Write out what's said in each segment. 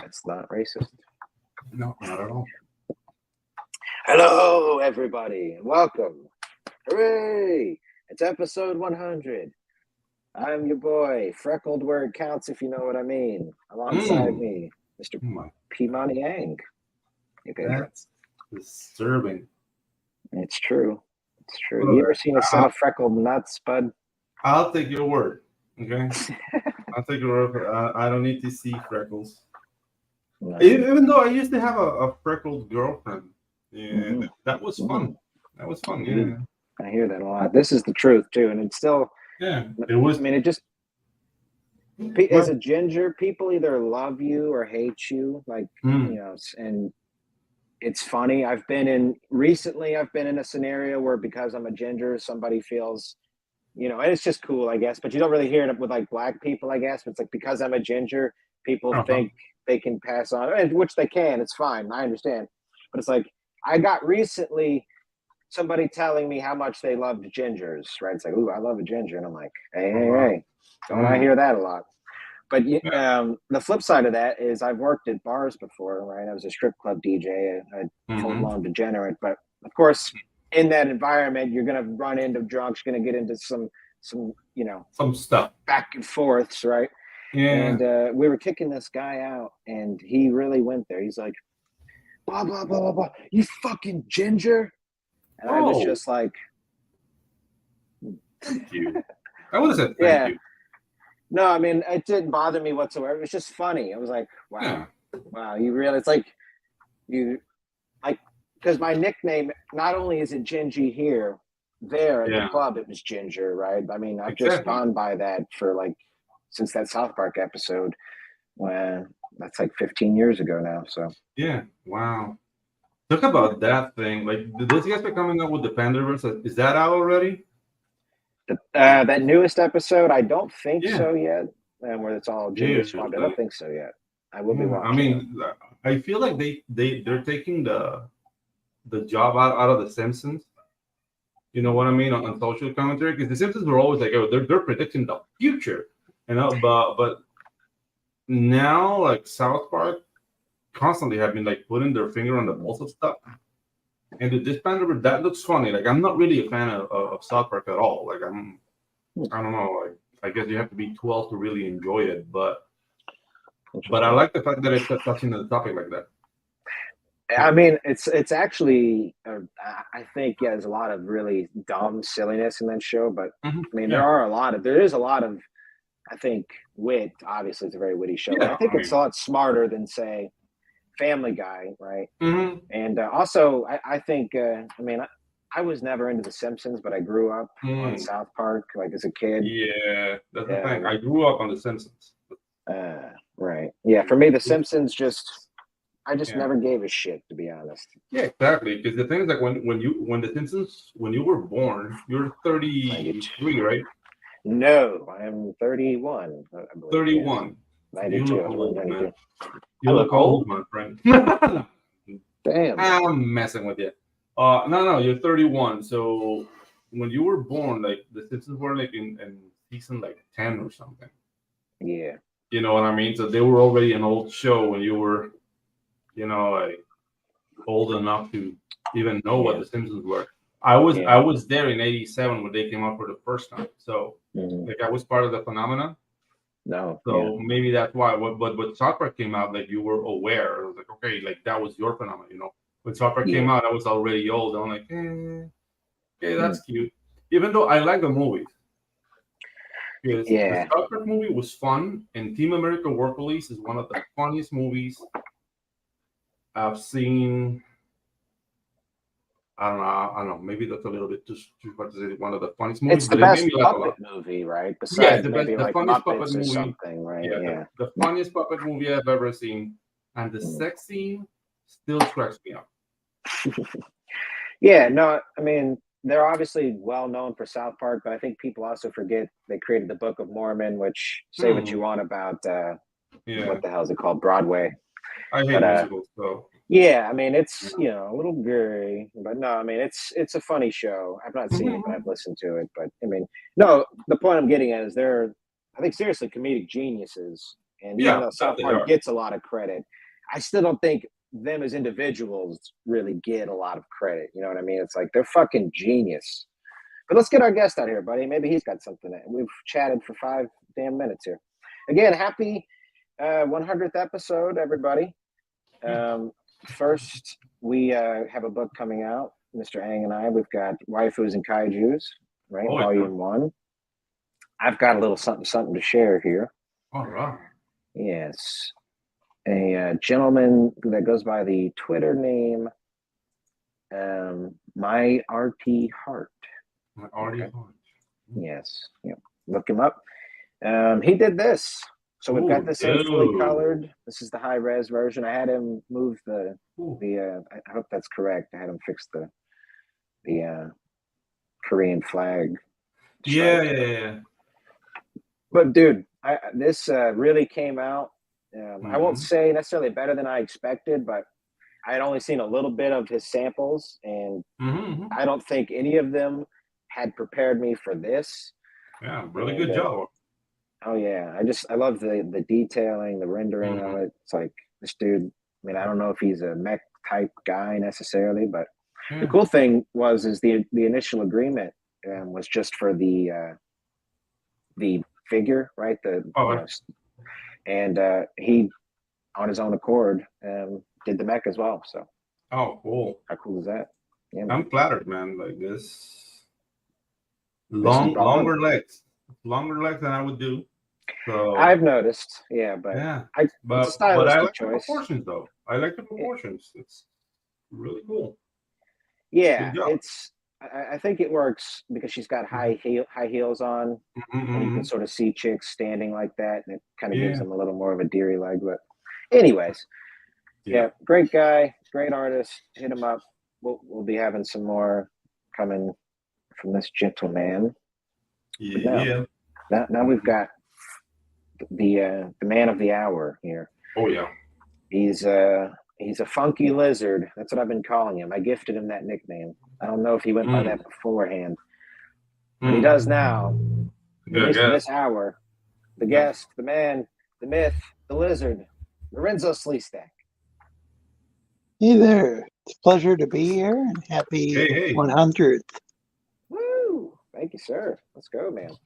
That's not racist. No, not at all. Hello, everybody, and welcome. Hooray! It's episode 100. I'm your boy, freckled where it counts, if you know what I mean. Alongside me, Mr. P. Yang. Hey, Pedro. That's disturbing. It's true. It's true. Well, You ever seen a set of freckled nuts, bud? I'll take your word. Okay, I'll take your word. I don't need to see freckles. No. Even though I used to have a freckled girlfriend, yeah, that was fun. That was fun. Yeah, I hear that a lot. This is the truth too, and it's still. Yeah, it was. I mean, it just. As a ginger, people either love you or hate you, like you know, and it's funny. Recently I've been in a scenario where because I'm a ginger, somebody feels, you know, and it's just cool, I guess. But you don't really hear it with like black people, I guess. But it's like because I'm a ginger, people think they can pass on, and which they can. It's fine. I understand. But it's like I got recently somebody telling me how much they loved gingers, right? It's like, ooh, I love a ginger. And I'm like, hey, don't I hear that a lot? But the flip side of that is I've worked at bars before, right? I was a strip club DJ, a full-blown degenerate. But of course, in that environment, you're going to run into drunks, you're going to get into some, you know, some stuff back and forths, right? Yeah. And we were kicking this guy out, and he really went there. He's like, blah, blah, blah, blah, blah. You fucking ginger. And I was just like, thank you. I would have said thank you. No, I mean, it didn't bother me whatsoever. It was just funny. I was like, wow, you really, it's like, because my nickname, not only is it Gingy here, there at the club, it was Ginger, right? I mean, I've just gone by that for like, since that South Park episode, when that's like 15 years ago now, so. Yeah, wow. Talk about that thing. Like, those guys are coming up with the PEDRO'S. Is that out already? That newest episode, I don't think so yet. And where it's all Ginger Squad, I don't think so yet. I will be watching. I mean, I feel like they're taking the job out of the Simpsons. You know what I mean, on social commentary, because the Simpsons were always like, oh, they're predicting the future, you know. But now, like, South Park constantly have been like putting their finger on the pulse of stuff. And this PEDRO'S, that looks funny. Like, I'm not really a fan of South Park at all. Like, I don't know. Like, I guess you have to be 12 to really enjoy it. But I like the fact that it's touching the topic like that. I mean, it's actually, I think, there's a lot of really dumb silliness in that show. But I mean, there is a lot of, I think, wit. Obviously, it's a very witty show. I think it's a lot smarter than, say, Family Guy, right? And also, I think, I mean, I was never into The Simpsons, but I grew up on South Park, like, as a kid. Yeah, that's the thing. I grew up on The Simpsons. Right. Yeah, for me, The Simpsons I just never gave a shit, to be honest. Yeah, exactly. Because the thing is, like, when The Simpsons, when you were born, you're 33, right? No, I am 31. I believe, 31. 92. You look old, 92. man. You look old, my friend. Damn. I'm messing with you. No, you're 31. So when you were born, like, the Simpsons were like in season like 10 or something. Yeah. You know what I mean? So they were already an old show when you were, you know, like, old enough to even know what the Simpsons were. I was there in '87 when they came out for the first time. So like, I was part of the phenomenon. No. So maybe that's why. But when South Park came out, like, you were aware. It was like, okay, like, that was your phenomenon, you know. When South Park came out, I was already old. I'm like, okay, that's cute. Even though I like the movies. Because the South Park movie was fun, and Team America World Police is one of the funniest movies I've seen. I don't know. Maybe that's a little bit too hard to say. One of the funniest movies. It's the best puppet movie, right? Besides maybe the like funniest Muppets puppet or movie. something, right? Yeah. The funniest puppet movie I've ever seen, and the sex scene still cracks me up. Yeah, no, I mean, they're obviously well known for South Park, but I think people also forget they created the Book of Mormon, which, say what you want about what the hell is it called, Broadway. I hate musicals, so. Yeah, I mean, it's, you know, a little gory, but no, I mean, it's a funny show. I've not seen it, but I've listened to it. But I mean, no, the point I'm getting at is they're, I think, seriously comedic geniuses, And even though South Park gets a lot of credit, I still don't think them as individuals really get a lot of credit. You know what I mean? It's like they're fucking genius. But let's get our guest out here, buddy. Maybe he's got something. We've chatted for 5 damn minutes here. Again, happy 100th episode, everybody. First, we have a book coming out, Mr. Ang and I. We've got Waifus and KAIJUS, right? Volume 1. I've got a little something to share here. All right. Yes. A gentleman that goes by the Twitter name My RT Heart. My RT Heart. Yes. Yep. Look him up. He did this. So we've got this in fully colored. This is the high res version. I had him move the I hope that's correct. I had him fix the Korean flag. Yeah. But dude, this really came out. I won't say necessarily better than I expected, but I had only seen a little bit of his samples, and I don't think any of them had prepared me for this. Yeah, really good job. Oh yeah, I love the detailing, the rendering of it. It's like this dude. I mean, I don't know if he's a mech type guy necessarily, but the cool thing is the initial agreement was just for the figure, right? And he, on his own accord, did the mech as well. So, cool! How cool is that? Yeah, I'm flattered, man. Like this, longer legs than I would do. So I've noticed, but but I like the proportions though. I like the proportions. It's really cool. Yeah, I think it works because she's got high heels on, and you can sort of see chicks standing like that, and it kind of gives them a little more of a deery leg. But anyways, great guy, great artist. Hit him up. We'll be having some more coming from this gentleman. Yeah. Now we've got the man of the hour here. Oh yeah. He's a funky lizard. That's what I've been calling him. I gifted him that nickname. I don't know if he went by that beforehand, but he does now. This hour, the guest, the man, the myth, the lizard, Lorenzo Sleestak. Hey there. It's a pleasure to be here, and happy 100th. Woo! Thank you, sir. Let's go, man.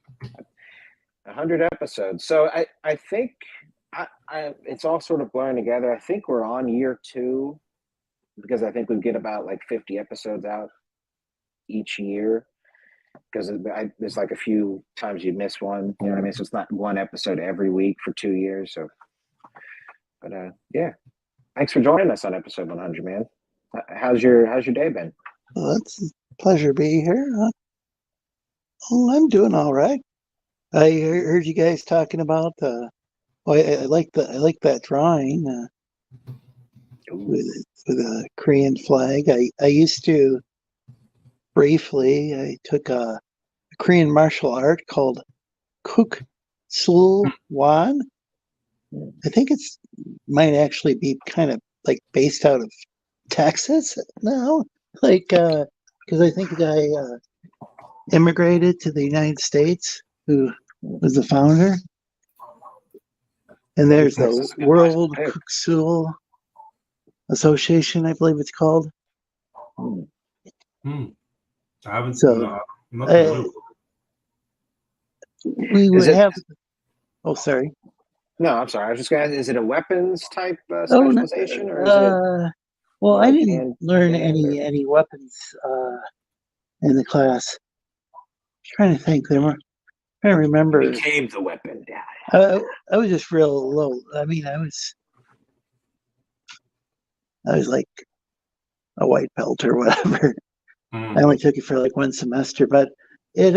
100 episodes. So I think it's all sort of blurring together. I think we're on year 2 because I think we get about like 50 episodes out each year because there's like a few times you miss one. You know what I mean? So it's not one episode every week for 2 years. So, but thanks for joining us on episode 100, man. How's your day been? Well, it's a pleasure to be here. I'm doing all right. I heard you guys talking about. I like that drawing with a Korean flag. I used to briefly. I took a Korean martial art called Kuk-sul Wan. I think might actually be kind of like based out of Texas now, because I think a guy immigrated to the United States who was the founder. And there's the World Kuk-sul Association, I believe it's called. I haven't. So we would have. Oh, sorry. No, I'm sorry. I was just going to ask, is it a weapons type specialization? Or is it well, I didn't learn any weapons in the class. I'm trying to think. I remember. You became the weapon. I was just real low. I mean, I was like a white belt or whatever. I only took it for like one semester, but it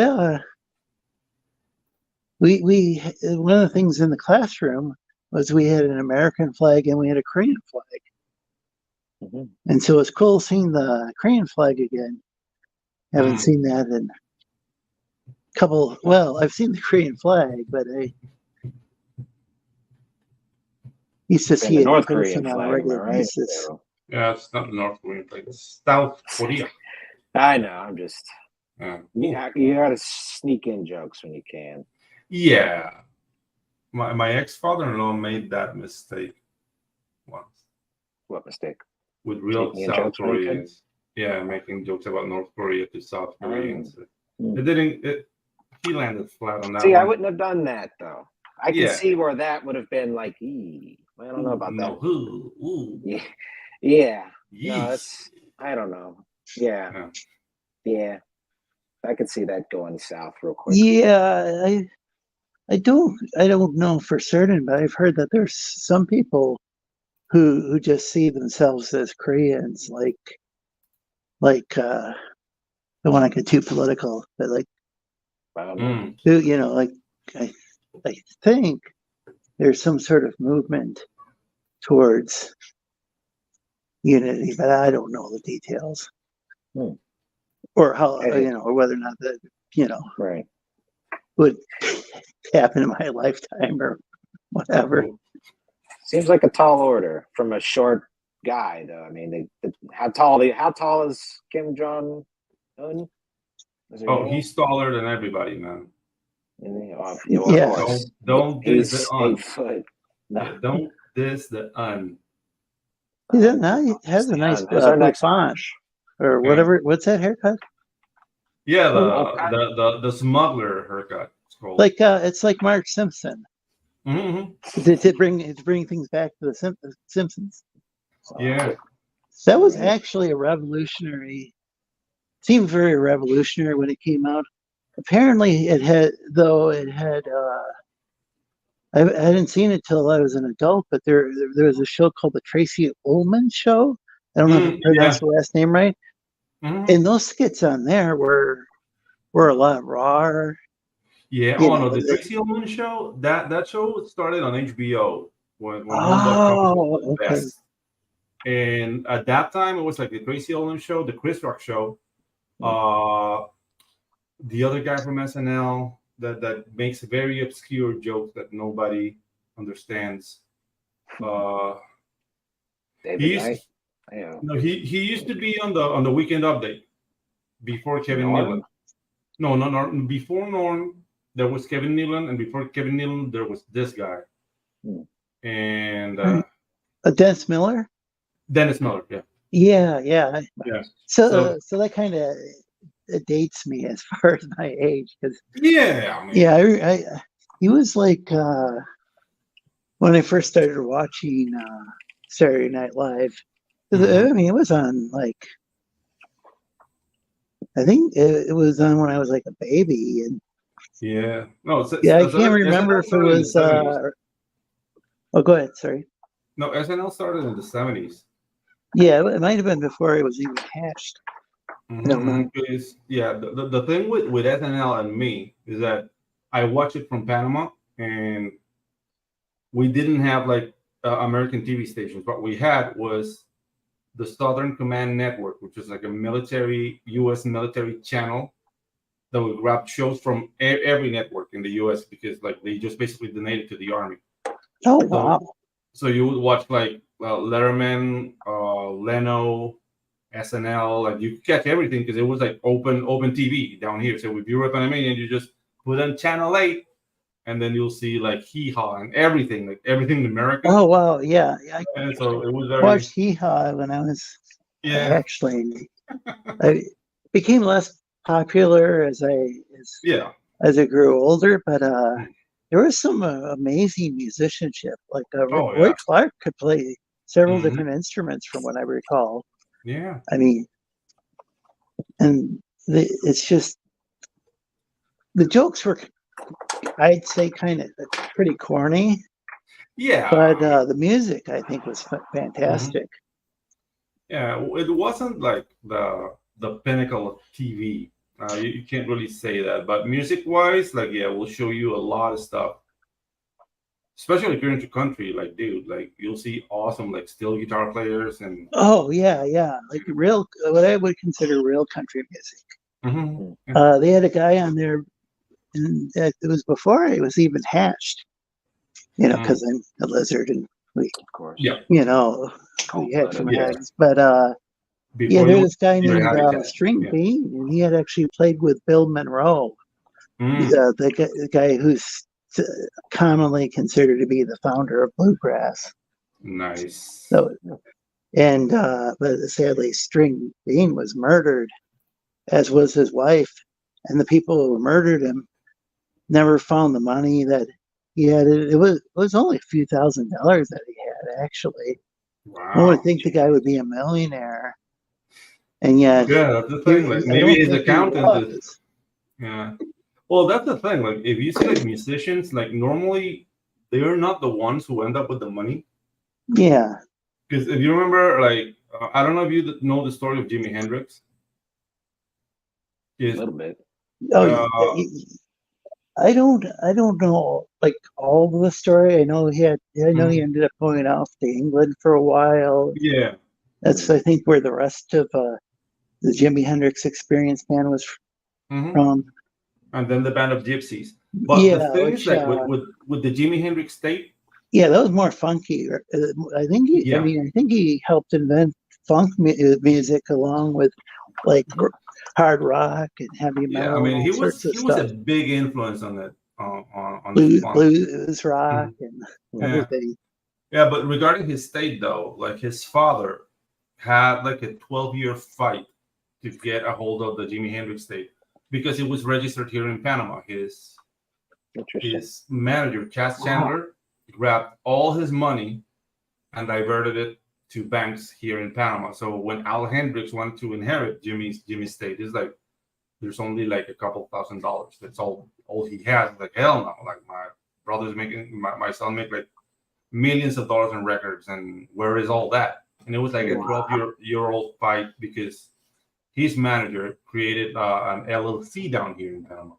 we one of the things in the classroom was we had an American flag and we had a Korean flag, and so it's cool seeing the Korean flag again. Haven't seen that in a couple. Well, I've seen the Korean flag, but I used to see it North Korean flag, on a regular basis. Yeah, it's not the North Korean flag. It's South Korea. I know. I'm just. You got to sneak in jokes when you can. Yeah. my ex-father-in-law made that mistake once What mistake? with real Making South jokes when he could? Koreans. Yeah, making jokes about North Korea to South Koreans. Mm. It didn't. He landed flat on that See, I one. wouldn't have done that though. I can Yeah. see where that would have been like, I don't know about that. Ooh. Yeah. Yeah. No, Yeesh. it's I don't know. Yeah. Yeah. I could see that going south real quick. Yeah, I don't know for certain, but I've heard that there's some people who just see themselves as Koreans, like I don't want to get too political, but like who, you know, like I think there's some sort of movement towards unity, but I don't know the details. Or how, you know, or whether or not that, you know, Right. would happen in my lifetime or whatever. Seems like a tall order from a short guy, though. I mean, how tall is Kim Jong Un? Oh, he's taller than everybody, man. Yeah. Don't diss He's the un. 8 foot. No. Yeah, don't diss the un. He has a nice font or whatever. What's that haircut? Yeah, the smuggler haircut. Like it's like Mark Simpson. To bring things back to the Simpsons. Yeah, that was actually a revolutionary. Seemed very revolutionary when it came out. Apparently, it had. I hadn't seen it till I was an adult, but there was a show called the Tracy Ullman Show. I don't know if I pronounced the last name right. And those skits on there were a lot rawer. Yeah. The Tracy Ullman Show. That show started on HBO when was the best. And at that time, it was like the Tracy Ullman Show, the Chris Rock Show, the other guy from SNL that makes very obscure jokes that nobody understands. David he used to be on the Weekend Update before Kevin Nealon. No, before Norm there was Kevin Nealon, and before Kevin Nealon there was this guy. And Dennis Miller. Dennis Miller, yeah. So that kind of dates me as far as my age, because he was like when I first started watching Saturday Night Live. I mean, it was on like I think it was on when I was like a baby, and I can't remember if it was. Oh, go ahead. Sorry. No, SNL started in the 70s. Yeah, it might have been before it was even hatched. I don't know. The thing with SNL and me is that I watch it from Panama, and we didn't have like American TV stations. What we had was the Southern Command Network, which is like a U.S. military channel that would grab shows from every network in the U.S. because like they just basically donated to the army. Oh, wow. So you would watch like Letterman, Leno, SNL, and you could catch everything because it was like open TV down here. So if you were Panamanian, you just put on Channel 8, and then you'll see like Hee Haw and everything, like everything American. Oh, wow. Yeah. And so it was very... watched Hee Haw when I was actually... I became less popular as I grew older, but there was some amazing musicianship. Like Roy Clark could play several different instruments from what I recall. Yeah. I mean, and it's just the jokes were, I'd say, kind of pretty corny. Yeah. But the music, I think, was fantastic. Yeah, it wasn't like the pinnacle of TV. You can't really say that, but music-wise, like we'll show you a lot of stuff. Especially if you're into country, like dude, like you'll see awesome like steel guitar players and like real what I would consider real country music. They had a guy on there, and it was before it was even hatched. You know, because I'm a lizard, and we, of course, you know, we had some heads, but there's this guy named String Bean, and he had actually played with Bill Monroe, the guy who's commonly considered to be the founder of bluegrass. Nice. So, and but sadly, String Bean was murdered, as was his wife, and the people who murdered him never found the money that he had. It was only a few $1,000s that he had, actually. Wow. One would think the guy would be a millionaire, and yet, yeah, that's the thing. Like maybe his accountant is. Yeah. Well, that's the thing. Like if you see like musicians, like normally they're not the ones who end up with the money. Yeah. Because if you remember, like I don't know if you know the story of Jimi Hendrix. A little bit. Oh, I don't know like all of the story. I know he ended up going off to England for a while. Yeah. That's I think where the rest of the Jimi Hendrix Experience band was from. And then the band of Gypsies. But the thing is like with the Jimi Hendrix tape. Yeah, that was more funky. I think he helped invent funk music along with like hard rock and heavy metal. Yeah, I mean he was a big influence on that on blues rock and everything. Yeah, but regarding his state though, like his father had like a 12-year fight to get a hold of the Jimi Hendrix tape because it was registered here in Panama. His manager, Cass Chandler, grabbed all his money and diverted it to banks here in Panama. So when Al Hendrix wanted to inherit Jimmy's estate, it's like there's only like a couple $1,000s. That's all he has. Like hell no. Like my brother's making my son make like millions of dollars in records, and where is all that? And it was like a 12-year-old fight because his manager created an LLC down here in Panama.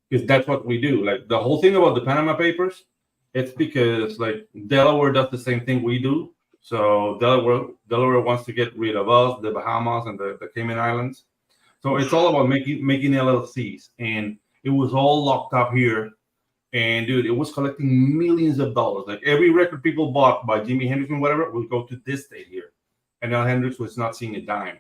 Because that's what we do. Like the whole thing about the Panama Papers, it's because like Delaware does the same thing we do. So Delaware wants to get rid of us, the Bahamas and the Cayman Islands. So it's all about making LLCs, and it was all locked up here. And dude, it was collecting millions of dollars. Like every record people bought by Jimi Hendrix and whatever will go to this state here. And Al Hendrix was not seeing a dime.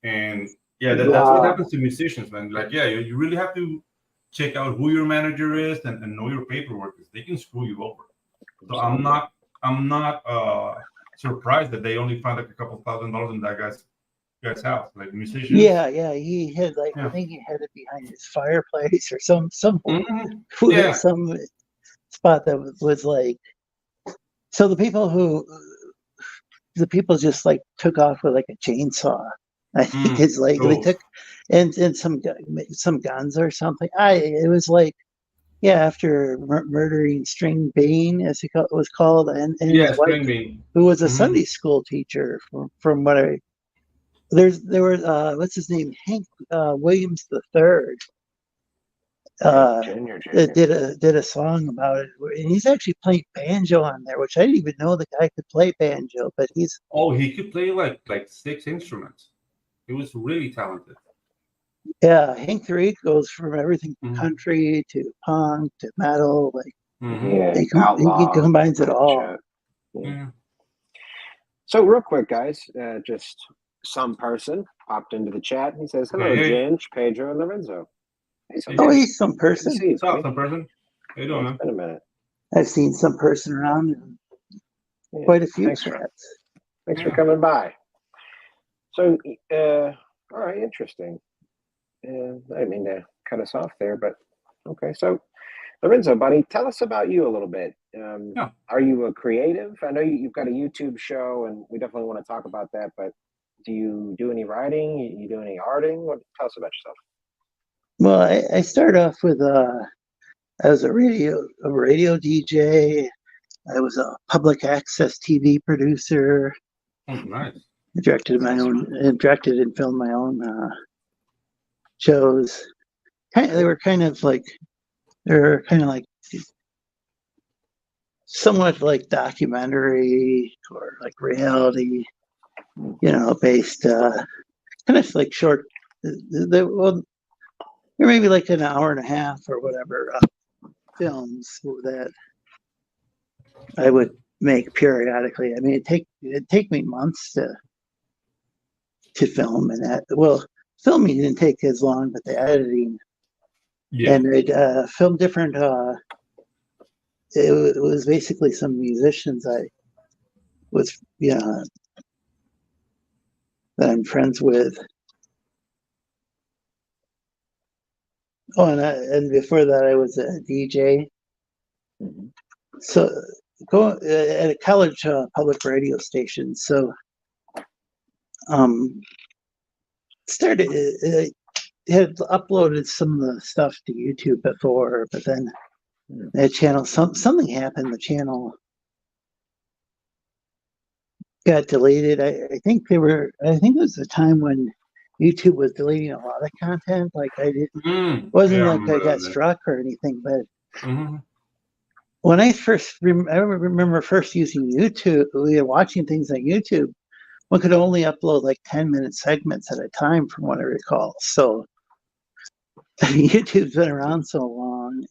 And yeah, that's what happens to musicians, man. Like, yeah, you really have to check out who your manager is and know your paperwork because they can screw you over. So I'm not surprised that they only found like a couple $1,000s in that guy's house, like musicians. Yeah, he had I think he had it behind his fireplace or some spot that was like. So the people just like took off with like a chainsaw. I think it's like they took and some guns or something. It was like after murdering String Bean, as it was called, and his wife, Bean, who was a Sunday school teacher from what I. There were what's his name, Hank Williams III. Did a song about it, and he's actually playing banjo on there, which I didn't even know the guy could play banjo, but he could play like 6 instruments. He was really talented. Yeah, Hank III goes from everything from country to punk to metal, he combines it all. Yeah. So real quick, guys, just some person popped into the chat. He says, "Hello, Ginge, Pedro, and Lorenzo." He's some person. Some person. How you doing, man? It's been a minute. I've seen some person around quite a few chats. Thanks for coming by. So, all right, interesting. I mean to cut us off there, but okay. So, Lorenzo, buddy, tell us about you a little bit. Are you a creative? I know you've got a YouTube show, and we definitely want to talk about that. But do you do any writing? You do any arting? Tell us about yourself. Well, I started off with I was a radio DJ. I was a public access TV producer. Oh, nice. I directed and filmed my own shows. They were kind of like somewhat like documentary or like reality, based kind of like short. They're maybe like an hour and a half or whatever films that I would make periodically. I mean, it'd take me months to film, and that. Well, filming didn't take as long, but the editing. Yeah. And I'd film different it was basically some musicians I was, that I'm friends with. Oh, and before that, I was a DJ. Mm-hmm. So, at a college public radio station. So, started had uploaded some of the stuff to YouTube before, but then that channel, something happened. The channel got deleted. I think it was a time when YouTube was deleting a lot of content. Like wasn't like I got struck or anything, but when I remember first using YouTube, watching things on YouTube, one could only upload like 10-minute segments at a time, from what I recall. So YouTube's been around so long,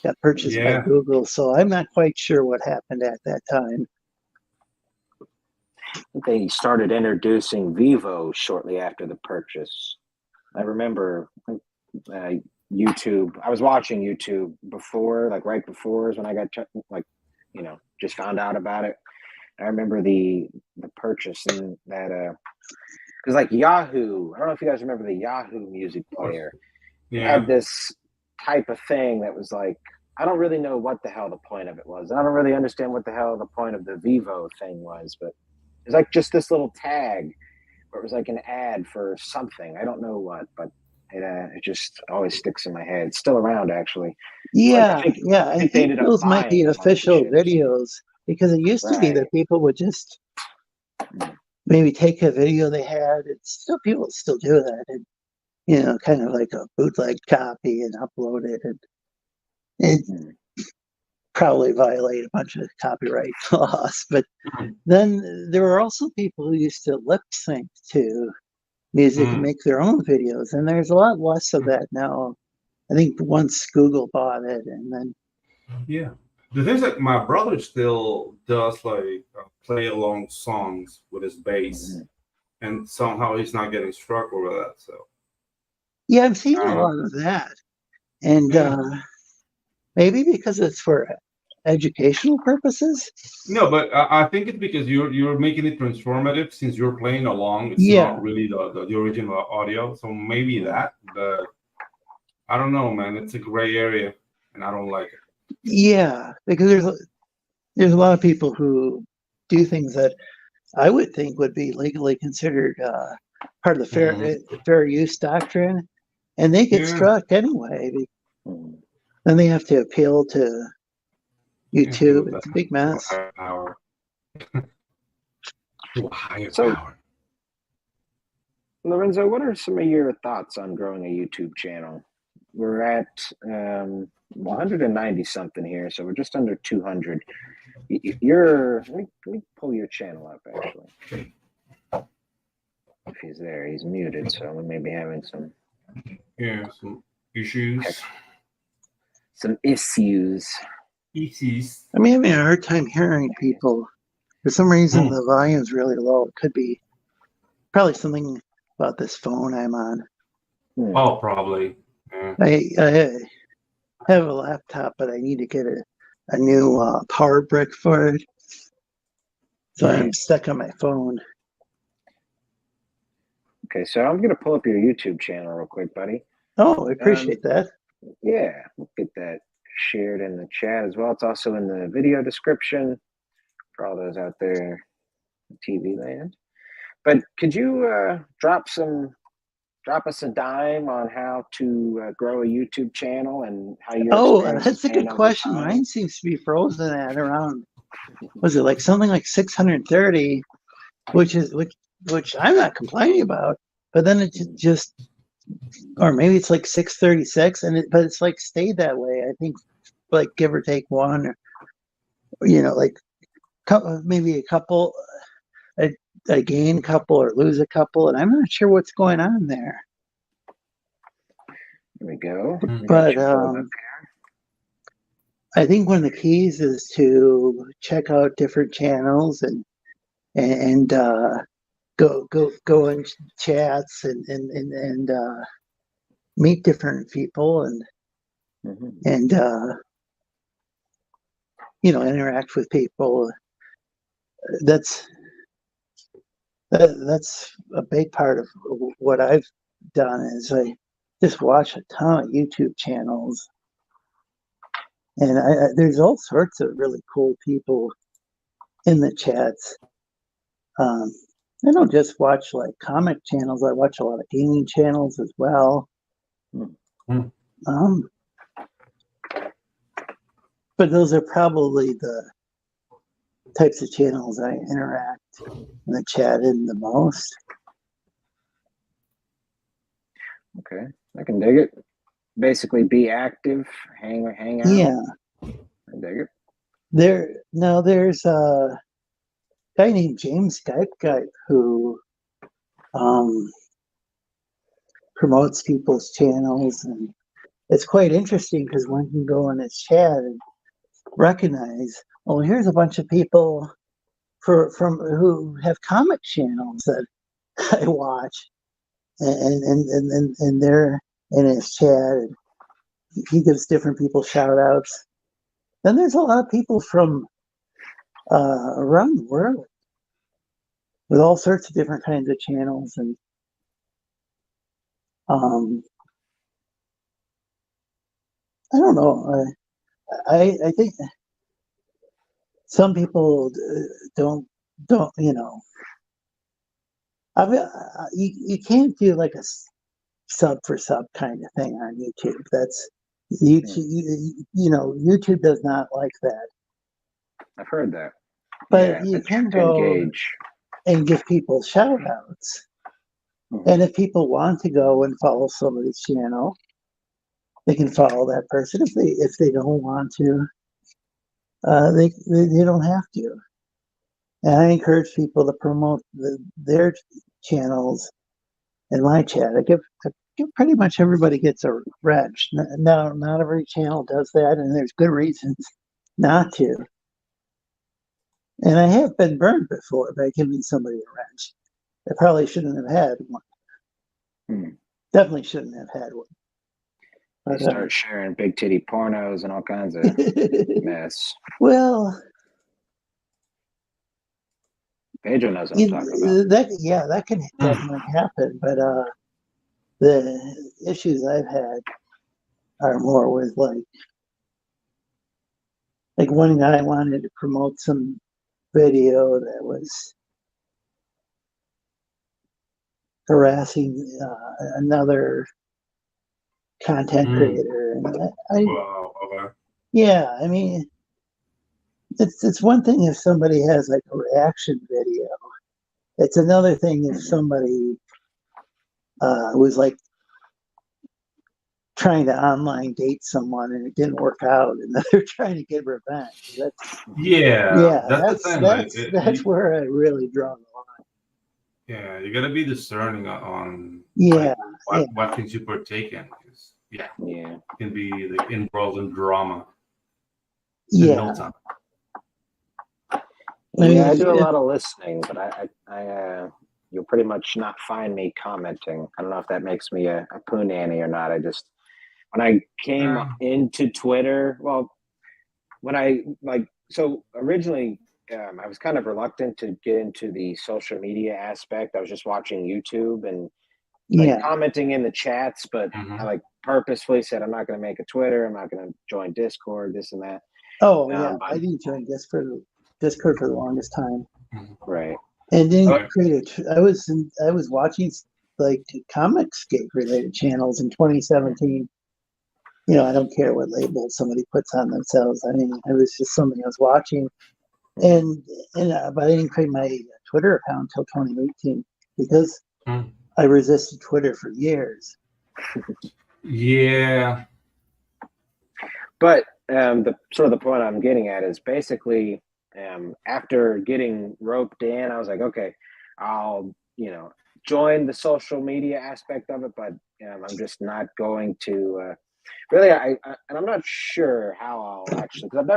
got purchased by Google, so I'm not quite sure what happened at that time. They started introducing Vivo shortly after the purchase. I remember YouTube. I was watching YouTube before, like right before, is when I got just found out about it. I remember the purchase, and that because like Yahoo, I don't know if you guys remember the Yahoo music player. It had this type of thing that was like, I don't really know what the hell the point of it was. I don't really understand what the hell the point of the Vivo thing was, but it's like just this little tag where it was like an ad for something. I don't know what, but it just always sticks in my head. It's still around, actually. Yeah, I think those might be official videos, because it used to be that people would just maybe take a video they had. People still do that, and kind of like a bootleg copy and upload it, and it probably violate a bunch of copyright laws. But then there were also people who used to lip sync to music and make their own videos, and there's a lot less of that now. I think once Google bought it, and then the things that my brother still does, like play along songs with his bass, and somehow he's not getting struck over that. So I'm seeing a lot of that, and maybe because it's for educational purposes. No, but I think it's because you're making it transformative, since you're playing along. It's not really the original audio, so maybe that. But I don't know, man. It's a gray area, and I don't like it. Yeah, because there's a lot of people who do things that I would think would be legally considered part of the fair use doctrine, and they get struck anyway. Then they have to appeal to YouTube. It's a big mess. Higher power. Lorenzo, what are some of your thoughts on growing a YouTube channel? We're at 190 something here, so we're just under 200. Let me pull your channel up, actually. If he's there, he's muted, so we may be having some issues. Some issues. I'm having a hard time hearing people. For some reason, the volume's really low. It could be probably something about this phone I'm on. Oh, probably. I have a laptop, but I need to get a new power brick for it. So I'm stuck on my phone. Okay, so I'm going to pull up your YouTube channel real quick, buddy. Oh, I appreciate that. Yeah, we'll get that shared in the chat as well. It's also in the video description for all those out there in TV land. But could you drop us a dime on how to grow a YouTube channel and how you that's a good question. Mine seems to be frozen at around, was it like something like 630, which I'm not complaining about, but then it just, or maybe it's like 636, but it's like stayed that way. I think like give or take one, or like maybe a couple, I gain a couple or lose a couple, and I'm not sure what's going on there. There we go. But I think one of the keys is to check out different channels and go in chats and meet different people and interact with people. That's a big part of what I've done is I just watch a ton of YouTube channels, and there's all sorts of really cool people in the chats. I don't just watch like comic channels. I watch a lot of gaming channels as well. Mm. But those are probably the types of channels I interact in the chat in the most. Okay, I can dig it. Basically, be active, hang out. Yeah, I dig it. There's a guy named James Koepp who promotes people's channels, and it's quite interesting because one can go in his chat and recognize, oh, here's a bunch of people from who have comic channels that I watch, and they're in his chat. He gives different people shout outs. Then there's a lot of people from around the world with all sorts of different kinds of channels, and I don't know. I think some people don't you can't do like a sub for sub kind of thing on YouTube. That's YouTube. YouTube does not like that. I've heard that. But you can go and give people shout outs. And if people want to go and follow somebody's channel, they can follow that person. If they don't want to, they don't have to. And I encourage people to promote their channels in my chat. I give pretty much everybody gets a wrench. Now, not every channel does that, and there's good reasons not to. And I have been burned before by giving somebody a wrench. I probably shouldn't have had one. Definitely shouldn't have had one. They start sharing big titty pornos and all kinds of mess. Well, Pedro knows what I'm talking about. That can definitely happen. But the issues I've had are more with like one guy wanted to promote some video that was harassing another content creator, and yeah, I mean, it's one thing if somebody has like a reaction video. It's another thing if somebody was like trying to online date someone and it didn't work out, and they're trying to get revenge. That's where I really draw the line. Yeah, you gotta be discerning on what things you partake in. It can be like involved in drama. Yeah, I do a lot of listening, but I you'll pretty much not find me commenting. I don't know if that makes me a poo nanny or not. I just, when I came into Twitter, well, when I so originally I was kind of reluctant to get into the social media aspect. I was just watching YouTube and commenting in the chats, but I purposefully said, I'm not going to make a Twitter. I'm not going to join Discord, this and that. Oh, I didn't join Discord for the longest time. Right. And then I was watching like Comicsgate related channels in 2017. I don't care what label somebody puts on themselves. I mean, it was just something I was watching, but I didn't create my Twitter account until 2018 because I resisted Twitter for years. Yeah. But the point I'm getting at is basically after getting roped in, I was like, okay, I'll join the social media aspect of it, but I'm just not going to really. And I'm not sure how I'll actually, because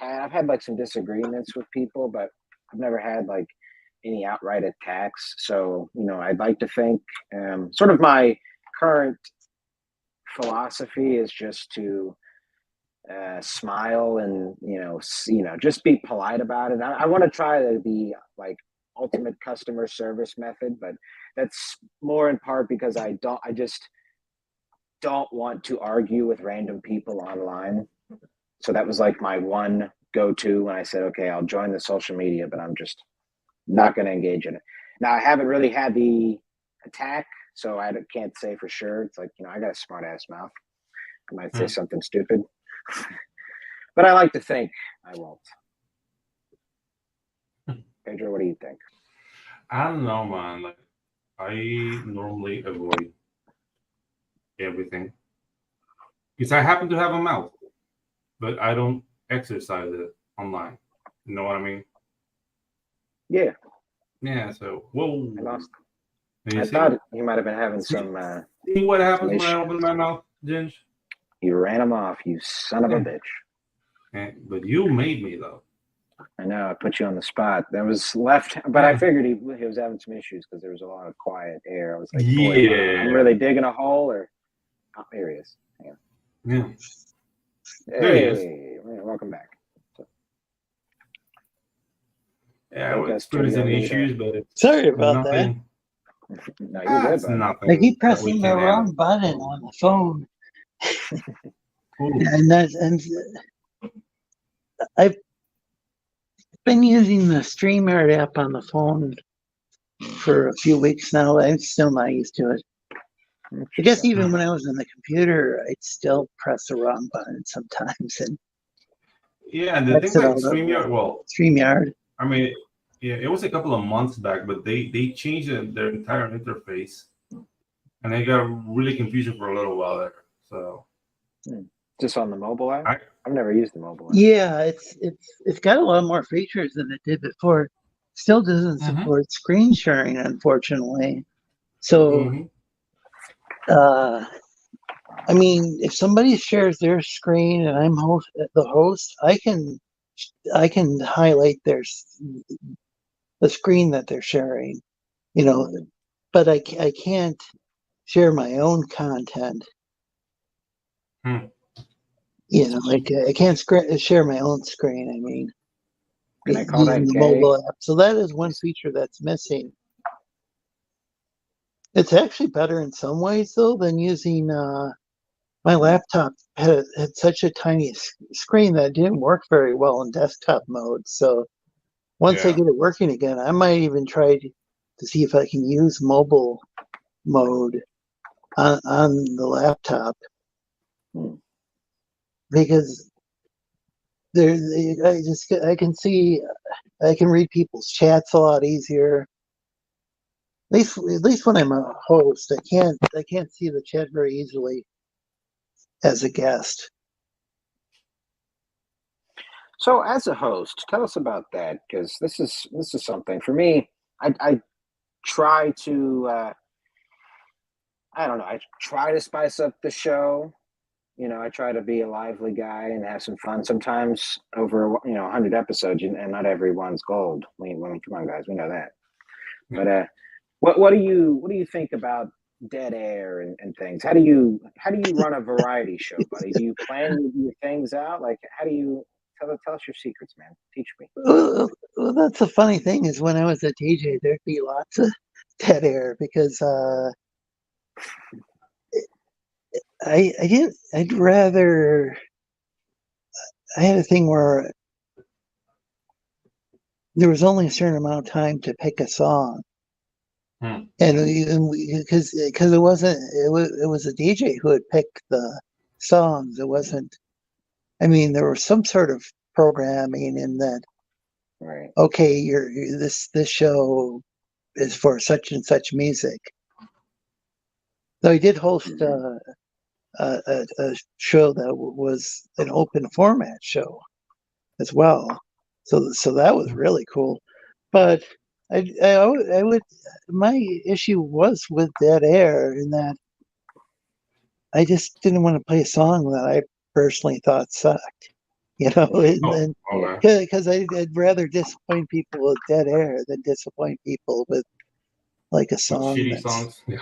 I've had like some disagreements with people, but I've never had like any outright attacks. So I'd like to think sort of my current philosophy is just to smile and just be polite about it. I want to try the like ultimate customer service method, but that's more in part because I just don't want to argue with random people online. So that was like my one go-to when I said, okay, I'll join the social media, but I'm just not going to engage in it. Now, I haven't really had the attack, so I can't say for sure. It's like, I got a smart ass mouth. I might say something stupid, but I like to think I won't. Pedro, what do you think? I don't know, man. Like, I normally avoid everything because I happen to have a mouth, but I don't exercise it online. You know what I mean? Yeah. Yeah. So, whoa. I lost. I thought you might have been having some. See what happens when I open my mouth, Ginge? You ran him off, you son of a bitch. But you made me, though. I know, I put you on the spot. That was left, but I figured he was having some issues because there was a lot of quiet air. I was like, boy, I'm really digging a hole, or oh, here he is. Yeah. Hey, there he is. Welcome back. Yeah, we're experiencing issues, but it's sorry about that. No, you're good, That's buddy. nothing. I keep pressing the wrong button on the phone. and I've been using the StreamYard app on the phone for a few weeks now. I'm still not used to it. I guess even when I was on the computer, I'd still press the wrong button sometimes. And yeah, and the thing like StreamYard. I mean, yeah, it was a couple of months back, but they changed their entire interface, and they got really confusing for a little while there. So, just on the mobile app, I've never used the mobile app. Yeah, it's got a lot more features than it did before. Still doesn't support screen sharing, unfortunately. So, I mean, if somebody shares their screen and I'm the host, I can highlight the screen that they're sharing, but I can't share my own content. Like I can't share my own screen. I mean, can I call that the gay? mobile app. So that is one feature that's missing. It's actually better in some ways though than using my laptop had such a tiny screen that didn't work very well in desktop mode. So once I get it working again, I might even try to see if I can use mobile mode on the laptop. Because I can see, I can read people's chats a lot easier. At least when I'm a host, I can't see the chat very easily as a guest. So, as a host, tell us about that, because this is something for me. I try to I don't know. I try to spice up the show. I try to be a lively guy and have some fun. Sometimes over 100 episodes, and not everyone's gold. I mean, come on, guys, we know that. But what do you think about dead air and things? How do you run a variety show, buddy? Do you plan your things out? Like, how do you tell us your secrets, man? Teach me. Well, that's the funny thing is when I was a DJ, there'd be lots of dead air because I had a thing where there was only a certain amount of time to pick a song. And because it was a DJ who had picked the songs. It wasn't, I mean, there was some sort of programming in that, right? Okay, this show is for such and such music. Though he did host a show that was an open format show as well. So that was really cool. But I would, my issue was with dead air in that I just didn't want to play a song that I personally thought sucked, because I'd rather disappoint people with dead air than disappoint people with like a song shitty that's songs. Yeah.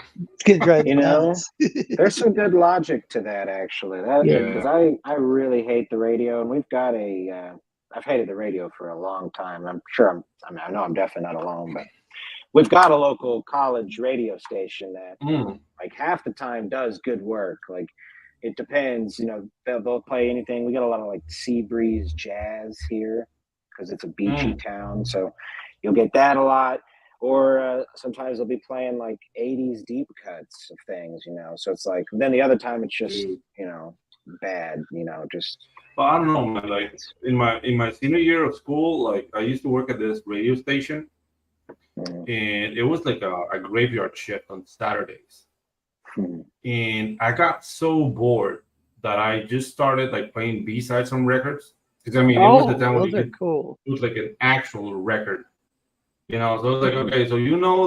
gonna drive You you know, nuts. there's some good logic to that, actually. Because I really hate the radio, and we've got I've hated the radio for a long time. I'm sure I know I'm definitely not alone, but we've got a local college radio station that like half the time does good work. Like it depends, they'll play anything. We got a lot of like sea breeze jazz here because it's a beachy town, so you'll get that a lot. Or sometimes they'll be playing like 80s deep cuts of things, so it's like, then the other time it's just bad, just. Well, I don't know, man. Like in my senior year of school, like I used to work at this radio station, and it was like a graveyard shift on Saturdays. And I got so bored that I just started like playing B-sides on records. Because I mean, it was the time when you could cool. it was like an actual record. So it was like, okay, so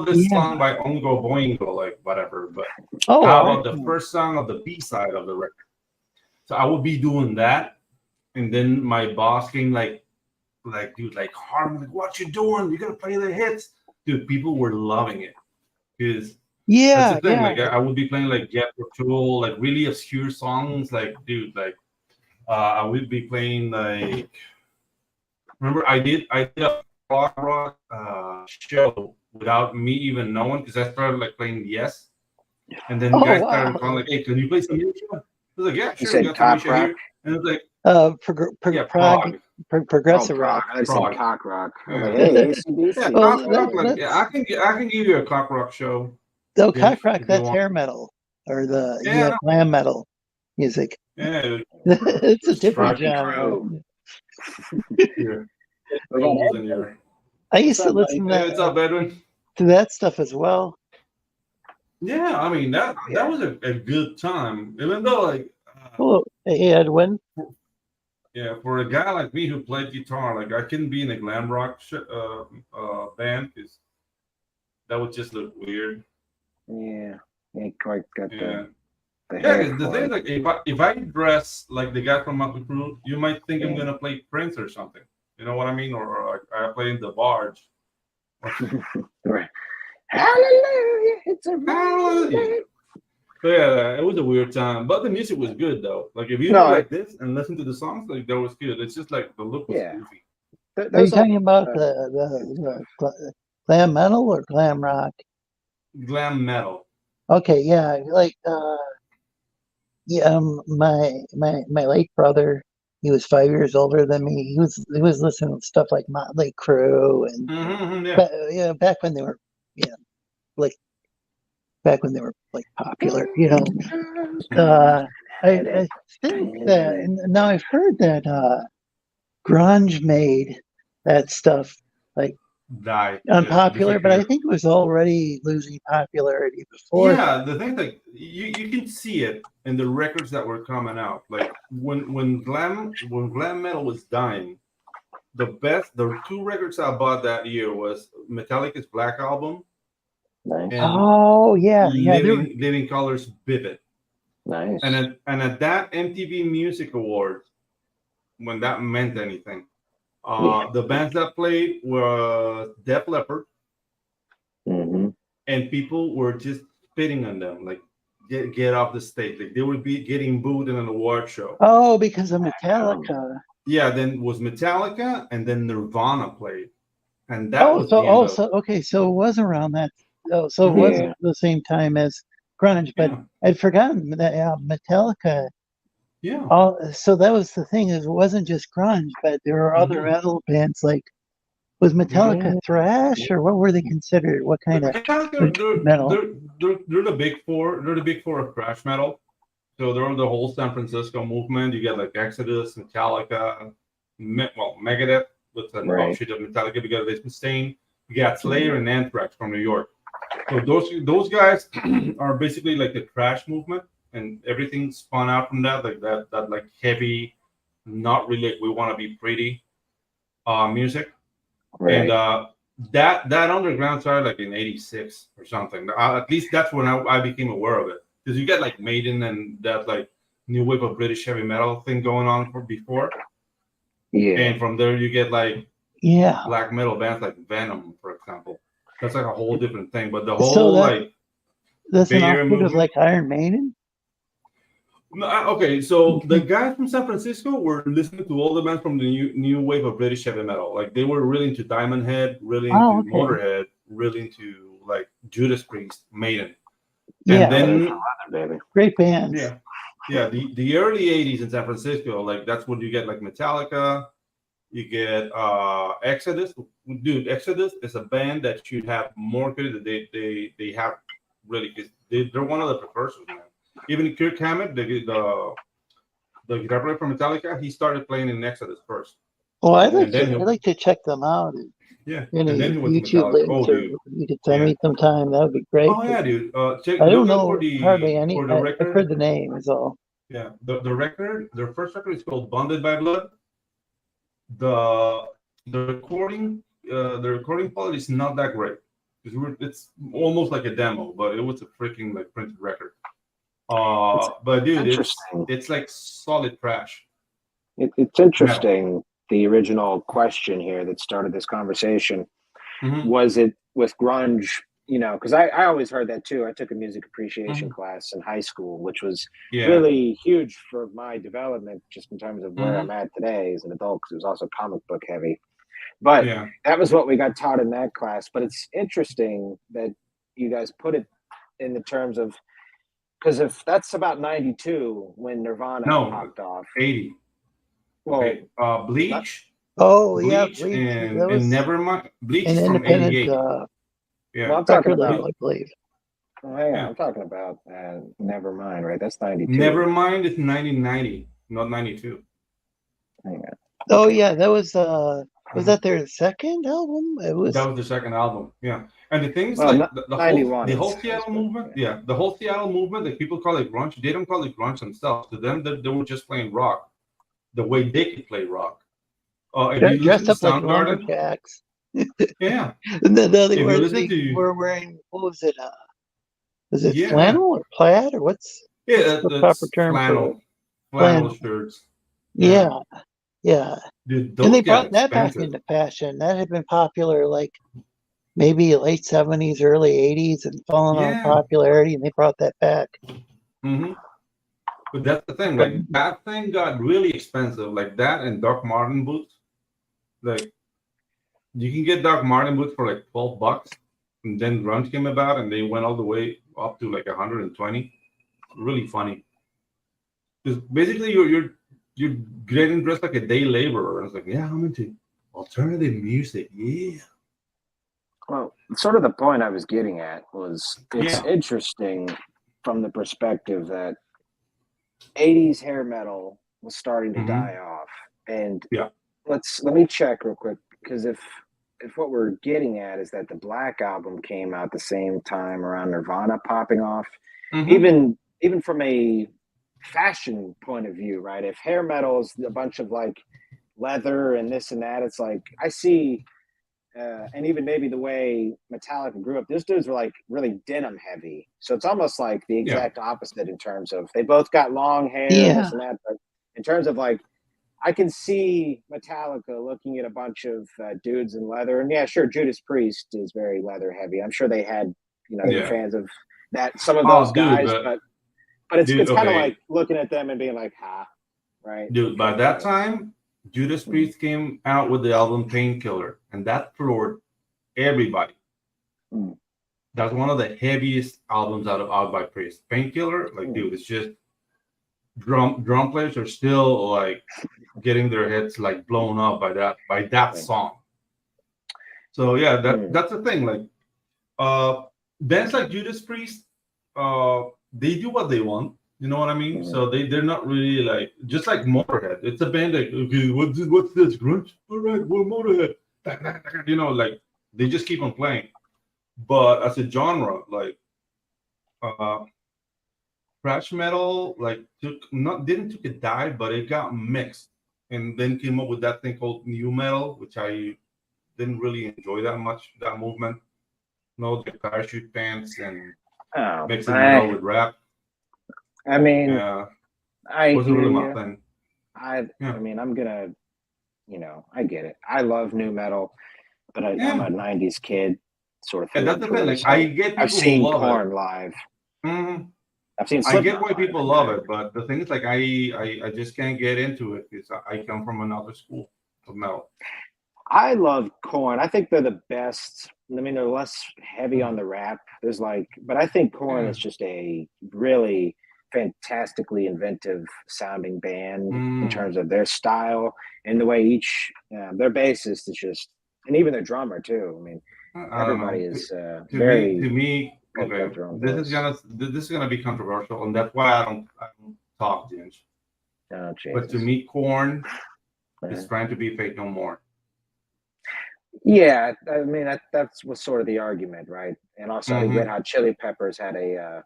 this song by Oingo Boingo, like whatever, but how about the first song of the B-side of the record? So I would be doing that, and then my boss came like dude, like Harmon, like, what you doing? You gotta play the hits. Dude, people were loving it. Because that's the thing, like I would be playing like Jet Patrol, like really obscure songs, like dude, like I would be playing like, remember I did a rock show without me even knowing, because I started like playing Yes, and then guys started calling like, hey, can you play some music? I was like, yeah, sure. You said cock rock? Here. And it was like progressive rock. I said cock rock. I was like, hey, ACDC. I can give you a cock rock show. No, cock rock, that's hair metal or the glam metal music. Yeah, it's a different genre. I used to listen to that stuff as well. Yeah, I mean that was a good time, even though like. Hey, Edwin. Yeah, for a guy like me who played guitar, like I couldn't be in a glam rock band because that would just look weird. Yeah, ain't quite got the. Because the thing is, like, if I dress like the guy from Motley Crue, you might think I'm gonna play Prince or something. You know what I mean? Or like I play in the Barge. Right. Hallelujah! It's a hallelujah. So yeah, it was a weird time, but the music was good though. Like if you do like this and listen to the songs, like that was good. It's just like the look was goofy. Are you talking about the glam metal or glam rock? Glam metal. Okay, yeah, like my late brother, he was 5 years older than me. He was listening to stuff like Motley Crue and back when they were back when they were like popular, I think that, and now I've heard that grunge made that stuff like unpopular, but I think it was already losing popularity before. Yeah, the thing, like you can see it in the records that were coming out. Like when glam metal was dying, the two records I bought that year was Metallica's Black Album. Nice. Living Colors Vivid. Nice. And at that MTV Music Awards, when that meant anything, the bands that played were Def Leppard, and people were just spitting on them, like get off the stage. Like they would be getting booed in an award show. Oh, because of Metallica. Yeah, then was Metallica, and then Nirvana played, and that okay, so it was around that. So it wasn't the same time as grunge, but I'd forgotten that Metallica. Yeah. So that was the thing, is it wasn't just grunge, but there were other metal bands. Like, was Metallica thrash, or what were they considered? What kind of metal? They're the big four. They're the big four of thrash metal. So they're the whole San Francisco movement. You get like Exodus, Metallica, Megadeth with an offshoot of Metallica because it's Mustaine. You got Slayer and Anthrax from New York. So those guys are basically like the thrash movement, and everything spun out from that, like that like heavy, not really like we want to be pretty music. Right. And that underground started like in '86 or something. At least that's when I became aware of it, because you get like Maiden and that like new wave of British heavy metal thing going on before. Yeah. And from there you get like black metal bands like Venom, for example. That's like a whole different thing. But the So whole that- that's an Bay Area offshoot of movement. like Iron Maiden. No, okay, so the guys from San Francisco were listening to all the bands from the new wave of British heavy metal. Like they were really into Diamond Head, really into Oh, okay. Motorhead, really into like Judas Priest, Maiden. Yeah. And then Baby. Great bands. yeah, the early 80s in San Francisco, like that's when you get like Metallica, you get Exodus. Dude, Exodus is a band that should have more credit. They have really, because they're one of the precursors, man. Even Kirk Hammett, the guitar player from Metallica, he started playing in Exodus first. Oh, I'd And like to check them out. Yeah, Any and then he went to YouTube Metallica. links, Oh, or dude. you could send me sometime. That would be great. Oh yeah, dude. Check. I don't Look out know for the hardly any. for the I've record. heard the name is all. Yeah, the record, their first record is called Bonded by Blood. The recording quality is not that great. It's almost like a demo, but it was a freaking like printed record. But dude, it's like solid trash. It's interesting. The original question here that started this conversation was it with grunge, you know, because I always heard that too. I took a music appreciation class in high school, which was really huge for my development, just in terms of where I'm at today as an adult, because it was also comic book heavy. But that was what we got taught in that class. But it's interesting that you guys put it in the terms of, because if that's about 92 when Nirvana popped off. 80. Well, okay. Bleach. Bleach and Nevermind. Bleach an is from independent 88. Well, I'm talking about, I believe. Oh, hang on, I'm talking about Nevermind, right? That's 92. Nevermind is 1990, not 92. Hang on. Oh yeah, that was that their second album? That was the second album. Yeah. And the thing is, well, like the whole Seattle good, movement, the whole Seattle movement that people call it grunge, they don't call it grunge themselves. To them, they were just playing rock the way they could play rock. Dressed up like lumberjacks. Yeah. And then they were wearing, what was it? Was it flannel or plaid, or what's the proper term? Flannel shirts. Yeah. Dude, and they brought that back into fashion. That had been popular like maybe late 70s, early 80s, and fallen on popularity, and they brought that back. But that's the thing, like that thing got really expensive, like that and Doc Marten boots. Like you can get Doc Marten boots for like $12, and then grunge came about, and they went all the way up to like 120. Really funny, because basically you're getting dressed like a day laborer. And it's like, yeah, I'm into alternative music. Yeah. Well, sort of the point I was getting at was it's interesting from the perspective that 80s hair metal was starting to die off. And let me check real quick, because if what we're getting at is that the Black Album came out the same time around Nirvana popping off, even from a fashion point of view, right? If hair metal is a bunch of like leather and this and that, it's like I see and even maybe the way Metallica grew up, those dudes were like really denim heavy. So it's almost like the exact opposite in terms of they both got long hair and this and that. But in terms of like, I can see Metallica looking at a bunch of dudes in leather. And yeah, sure, Judas Priest is very leather heavy. I'm sure they had, they were fans of that, some of those guys. But it's kind of like looking at them and being like, right? Dude, by that time, Judas Priest came out with the album Painkiller, and that floored everybody. That's one of the heaviest albums out by Priest. Painkiller, like, dude, it's just drum players are still like getting their heads like blown up by that song. So yeah, that's the thing. Like, bands like Judas Priest, they do what they want. You know what I mean? So they're not really like, just like Motorhead. It's a band like, okay, what's this, grunge? All right, we're Motorhead. You know, like they just keep on playing. But as a genre, like thrash metal, like didn't take a dive, but it got mixed, and then came up with that thing called new metal, which I didn't really enjoy that much. That movement, the parachute pants and mixing metal with rap. I mean, I wasn't really my thing. I mean, I'm gonna, I get it. I love new metal, but I'm a '90s kid, sort of. And that's the thing. Like, I get people I've seen who love Korn it. live. Mm-hmm. I've seen. I get why people love it, but the thing is, like, I just can't get into it because I come from another school of metal. I love Korn. I think they're the best. I mean, they're less heavy on the rap. There's like, but I think Korn is just a really fantastically inventive sounding band in terms of their style and the way each their bassist is just, and even their drummer too. I mean, everybody is very. To me, okay, this is gonna be controversial, and that's why I don't talk, Ginge. Oh, but to me, Korn is trying to be Faith No More. Yeah, I mean that's was sort of the argument, right? And also, I think Red Hot Chili Peppers had a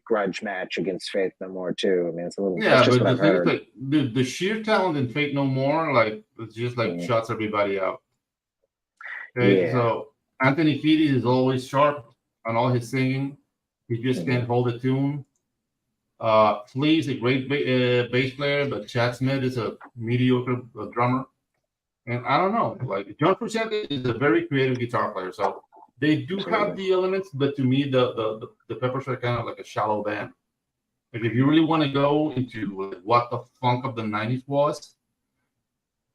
grudge match against Faith No More too. I mean, it's a little. Yeah, but the thing is that the sheer talent in Faith No More, like, it's just like shuts everybody out. Okay, so Anthony Kiedis is always sharp on all his singing. He just can't hold a tune. Flea is a great bass player, but Chad Smith is a mediocre drummer. And I don't know, like, John Frusciante is a very creative guitar player, so they do have the elements. But to me, the Peppers are kind of like a shallow band. Like, if you really want to go into what the funk of the '90s was,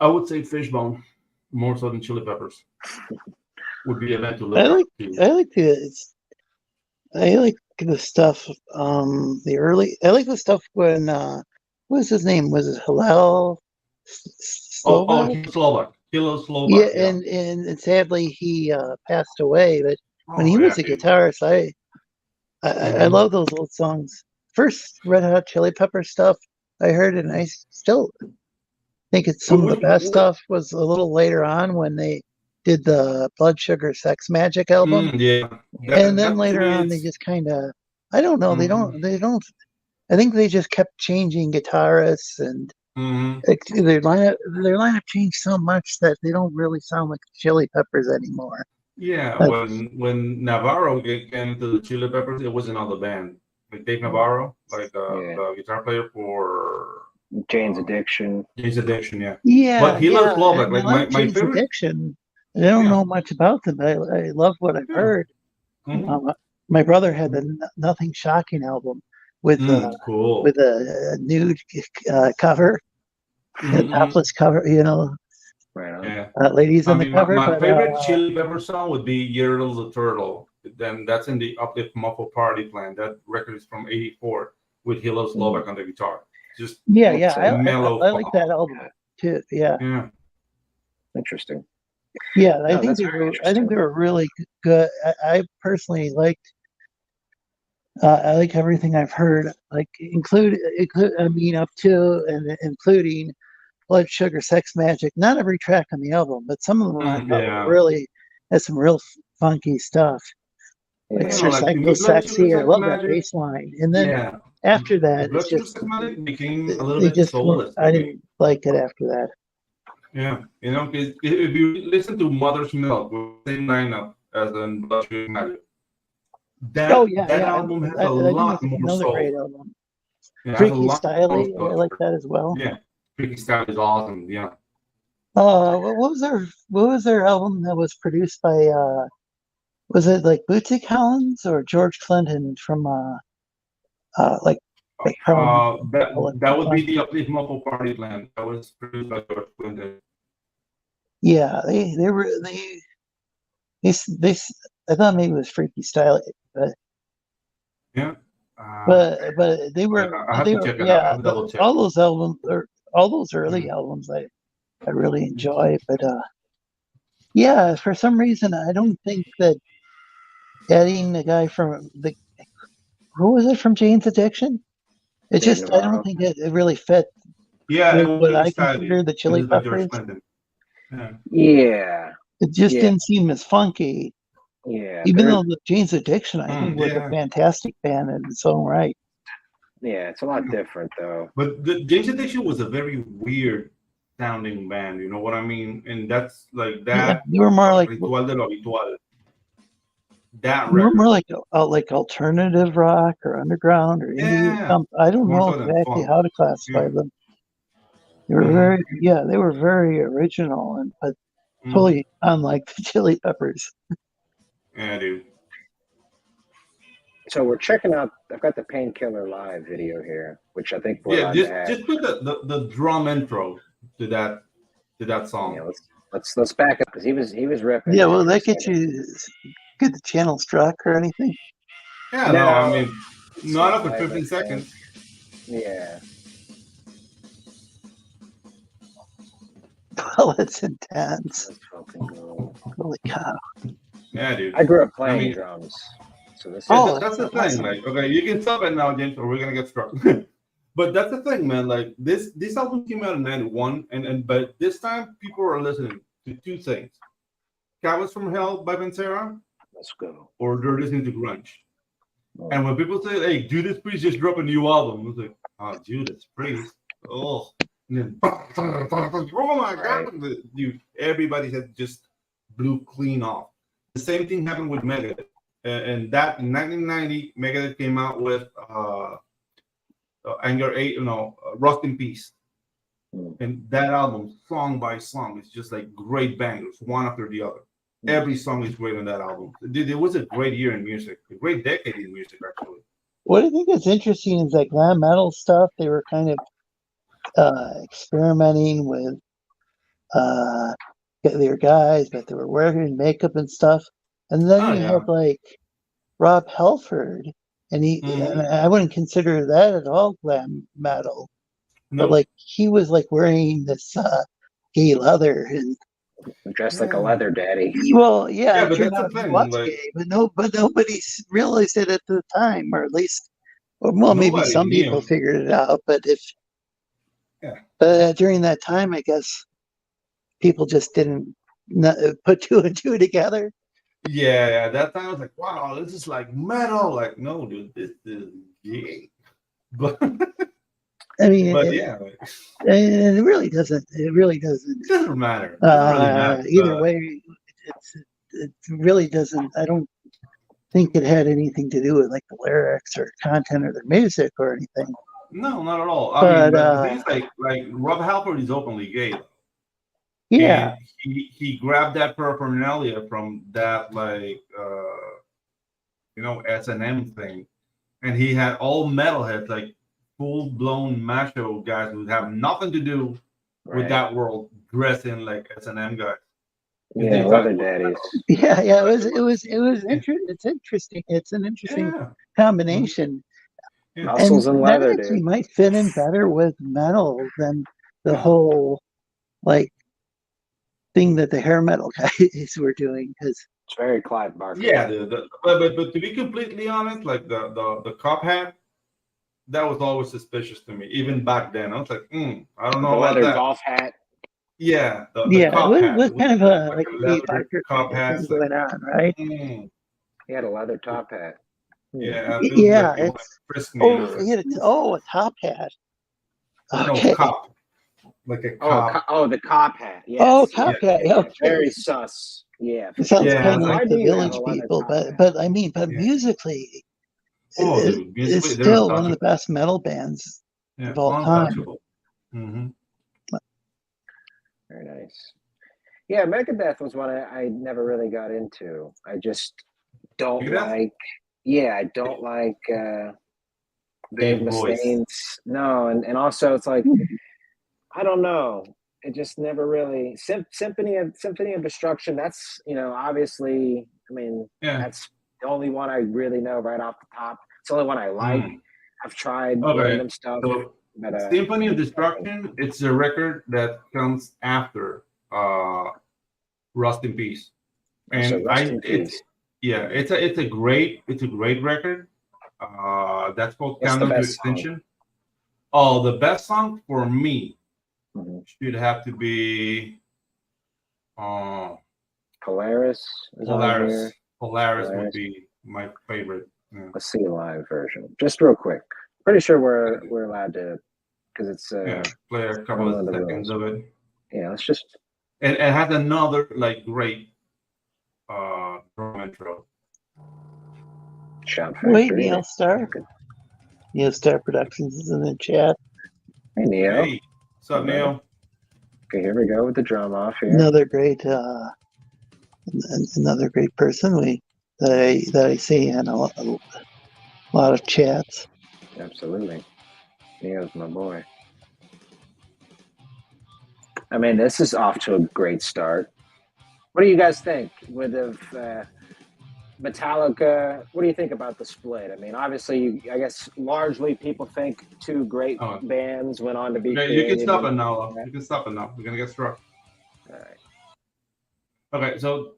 I would say Fishbone more so than Chili Peppers would be a band to look at. I like the stuff. I like the stuff when what was his name? Was it Hillel? Slovak. Yeah, and sadly he passed away. But when he was a guitarist, I love those old songs. First Red Hot Chili Pepper stuff I heard, and I still think it's some of the best stuff was a little later on when they did the Blood Sugar Sex Magic album. And then later on they just kind of, I don't know, they don't. I think they just kept changing guitarists, and their lineup changed so much that they don't really sound like Chili Peppers anymore. Yeah, when Navarro came to the Chili Peppers, it was another band. Like Dave Navarro, like the guitar player for Jane's Addiction. Yeah. But he loves Slovak. Like my favorite. Addiction. I don't know much about them, but I love what I've heard. My brother had the Nothing Shocking album with with a nude cover, a topless cover, Right on. Yeah. Ladies on the cover. My favorite Chili Pepper song would be Yertle the Turtle. Then that's in the Uplift Muffle Party Plan. That record is from '84 with Hilo Slovak on the guitar. Just mellow. I like that album too. Yeah. Interesting. Yeah, I think they were really good. I personally liked. I like everything I've heard, like up to and including Blood Sugar Sex Magic. Not every track on the album, but some of them really has some real funky stuff. Like Psycho Sexy, I love that bass line. And then after that, it's just became a little bit soulless. I didn't like it after that. Yeah, because if you listen to Mother's Milk with the same lineup as in Blood Sugar Magic, that album has a lot more soul. Great album. Freaky Styley, I like that as well. Yeah, Freaky Styley is awesome. Yeah. What was their album that was produced by? Was it like Bootsy Collins or George Clinton from that would be the Uplift Muffle Party Plan. That was produced by George Clinton. Yeah, they I thought maybe it was Freaky Style, but but they were all those albums or all those early albums I really enjoy, but for some reason I don't think that adding the guy from who was it from Jane's Addiction? It just I don't think it really fit. What I consider the Chili Peppers. Yeah. It just didn't seem as funky. Yeah. Even though the Jane's Addiction, I think, was a fantastic band in its own right. Yeah, it's a lot different though. But the Jane's Addiction was a very weird sounding band, you know what I mean? And that's like that. You were more like Ritual de lo Habitual. That record. More like alternative rock or underground or indie. I don't know exactly how to classify them. They were they were very original but totally unlike the Chili Peppers. Yeah, dude. So we're checking out. I've got the Painkiller Live video here, which I think we're allowed to add. Just put the drum intro to that song. Yeah, let's back up because he was ripping. Yeah, will that get the channel struck or anything? Yeah, No, I mean, not after 15 seconds. Yeah. Well, it's intense. Let's fucking go. Holy cow! Yeah, dude. I grew up playing drums, so this. That's the thing. Like, okay, you can stop it now, James, or we're gonna get struck. But that's the thing, man. Like this album came out in '91, but this time people are listening to two things: "Cabins from Hell" by Pantera, Let's go. or they're listening to grunge. And when people say, "Hey, Judas Priest just dropped a new album," it's like, "Oh, Judas Priest, oh." And then, oh my God, dude! Everybody had just blew clean off. The same thing happened with Megadeth, and that in 1990, Megadeth came out with Anger 8, Rust in Peace, and that album, song by song, is just like great bangers, one after the other. Every song is great on that album. Dude, it was a great year in music, a great decade in music, actually. What I think is interesting is like glam metal stuff. They were kind of experimenting with their guys, but they were wearing makeup and stuff. And then you had like Rob Halford, and and I wouldn't consider that at all glam metal. No. But like he was like wearing this gay leather and dressed like a leather daddy. Well, yeah, but that's the thing. Like, gay, but nobody realized it at the time, or at least, well, maybe some people figured it out. But during that time, I guess people just didn't put two and two together. Yeah, that time I was like, wow, this is like metal. Like, no, dude, this is gay. But I mean, it really doesn't. It doesn't matter. It doesn't really matter. Either way, it really doesn't. I don't think it had anything to do with like the lyrics or content or the music or anything. No, not at all. I mean, but things like Rob Halford is openly gay. Yeah, and he grabbed that paraphernalia from that S&M thing, and he had all metalheads, like full-blown macho guys who have nothing to do with that world, dressing like S&M guys. Yeah, leather daddies. Yeah. It's interesting. It's an interesting combination. Yeah. Muscles and leather, that actually might fit in better with metal than the whole thing that the hair metal guys were doing, because it's very Clive Barker. Yeah, but to be completely honest, like the Koepp hat, that was always suspicious to me, even back then. I was like, I don't know the about leather that. Golf hat. Yeah, the Koepp hat. What kind of a leather Koepp hat going on, right? He had a leather top hat. Yeah, a top hat. Okay. No, Koepp. Like a cop. The cop hat. Yes. Oh, cop hat. Okay. Very sus. Yeah. It sounds kind of like the Village People, but I mean, musically, it's still one of the best metal bands of all time. Mm-hmm. Very nice. Yeah, Megadeth was one I never really got into. I just don't like. Yeah, I don't like Dave Mustaine's. No, and also it's like, I don't know. It just never really Symphony of Destruction. That's obviously. I mean, that's the only one I really know right off the top. It's the only one I like. I've tried random stuff. So, Symphony of Destruction. It's a record that comes after Rust in Peace, and it's a great record. That's called Countdown to Extinction. Oh, the best song for me should have to be Polaris. Polaris would be my favorite. Yeah. Let's see a live version, just real quick. Pretty sure we're allowed to, because it's play a couple of seconds of it. Yeah, let's just. It has another great drum intro. Wait, Neil Star. Neil Star Productions is in the chat. Hey, Neil. Hey, what's up, Neil? Okay, here we go with the drum off here. Another great person. I see in a lot of chats. Absolutely. Neo's my boy. I mean, this is off to a great start. What do you guys think with Metallica? What do you think about the split? I mean, obviously, I guess largely people think two great bands went on to be created. You can stop it now. You can stop it now. We're gonna get struck. All right. Okay, so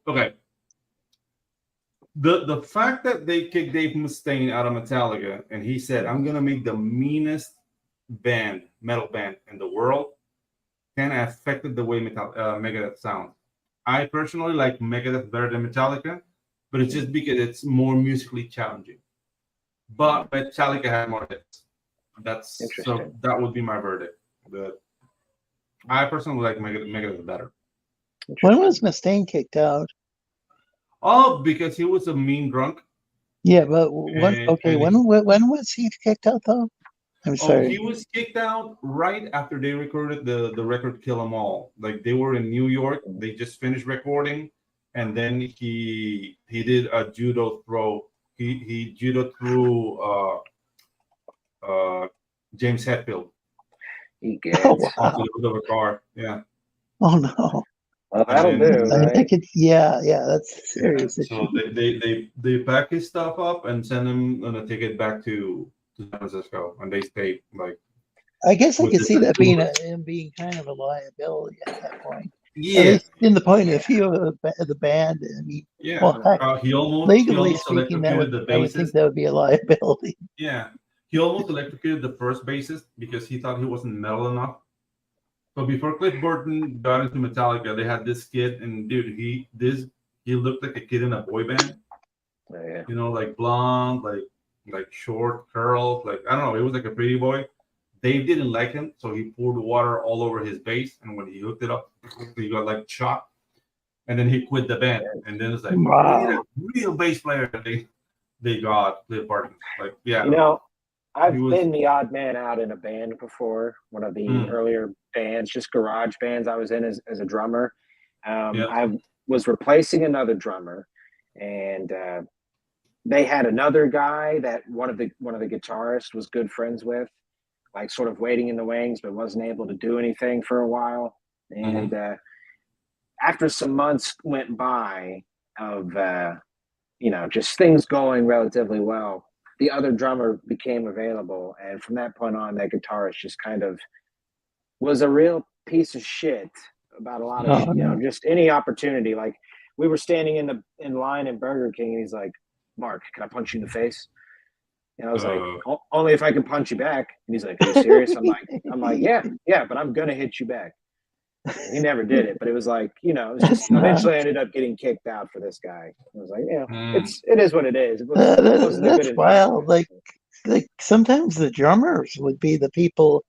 the fact that they kicked Dave Mustaine out of Metallica and he said, "I'm gonna make the meanest metal band in the world," kind of affected the way Megadeth sounds. I personally like Megadeth better than Metallica, but it's just because it's more musically challenging. But Metallica had more hits. So that would be my verdict. But I personally like Megadeth better. When was Mustaine kicked out? Oh, because he was a mean drunk. Yeah, but when was he kicked out though? I'm sorry. He was kicked out right after they recorded the record "Kill 'Em All." Like they were in New York, they just finished recording, and then he did a judo throw. He judo threw James Hetfield. Oh, wow. Onto the hood of a car. Yeah. Oh no. Well, that'll do. Right? I could, yeah, that's serious. Yeah. So they pack his stuff up and send him on a ticket back to San Francisco, and they stayed like. I guess I could see that being kind of a liability at that point. Yeah. At least in the point of view of the band. I mean, yeah. Well, heck, legally speaking, I would think that would be a liability. Yeah. He almost electrocuted the first bassist because he thought he wasn't metal enough. But before Cliff Burton got into Metallica, they had this kid, and dude, he looked like a kid in a boy band. Oh, yeah. You know, like blonde, like short curls, like I don't know, it was like a pretty boy. Dave didn't like him, so he poured water all over his bass, and when he hooked it up, he got like shot, and then he quit the band. And then it's like, wow, real bass player. They got Cliff Burton. Like, yeah, you know. I've been the odd man out in a band before, one of the earlier bands, just garage bands I was in as a drummer. I was replacing another drummer, and they had another guy that one of the guitarists was good friends with, like sort of waiting in the wings, but wasn't able to do anything for a while. And after some months went by of just things going relatively well, the other drummer became available, and from that point on, that guitarist just kind of was a real piece of shit about a lot of just any opportunity. Like we were standing in line in Burger King, and he's like, "Mark, can I punch you in the face?" And I was like, "Only if I can punch you back." And he's like, "Are you serious?" I'm like, yeah, but I'm gonna hit you back. He never did it, but it was like, it was just eventually I ended up getting kicked out for this guy. I was like, it is what it is. That's wild. Like sometimes the drummers would be the people,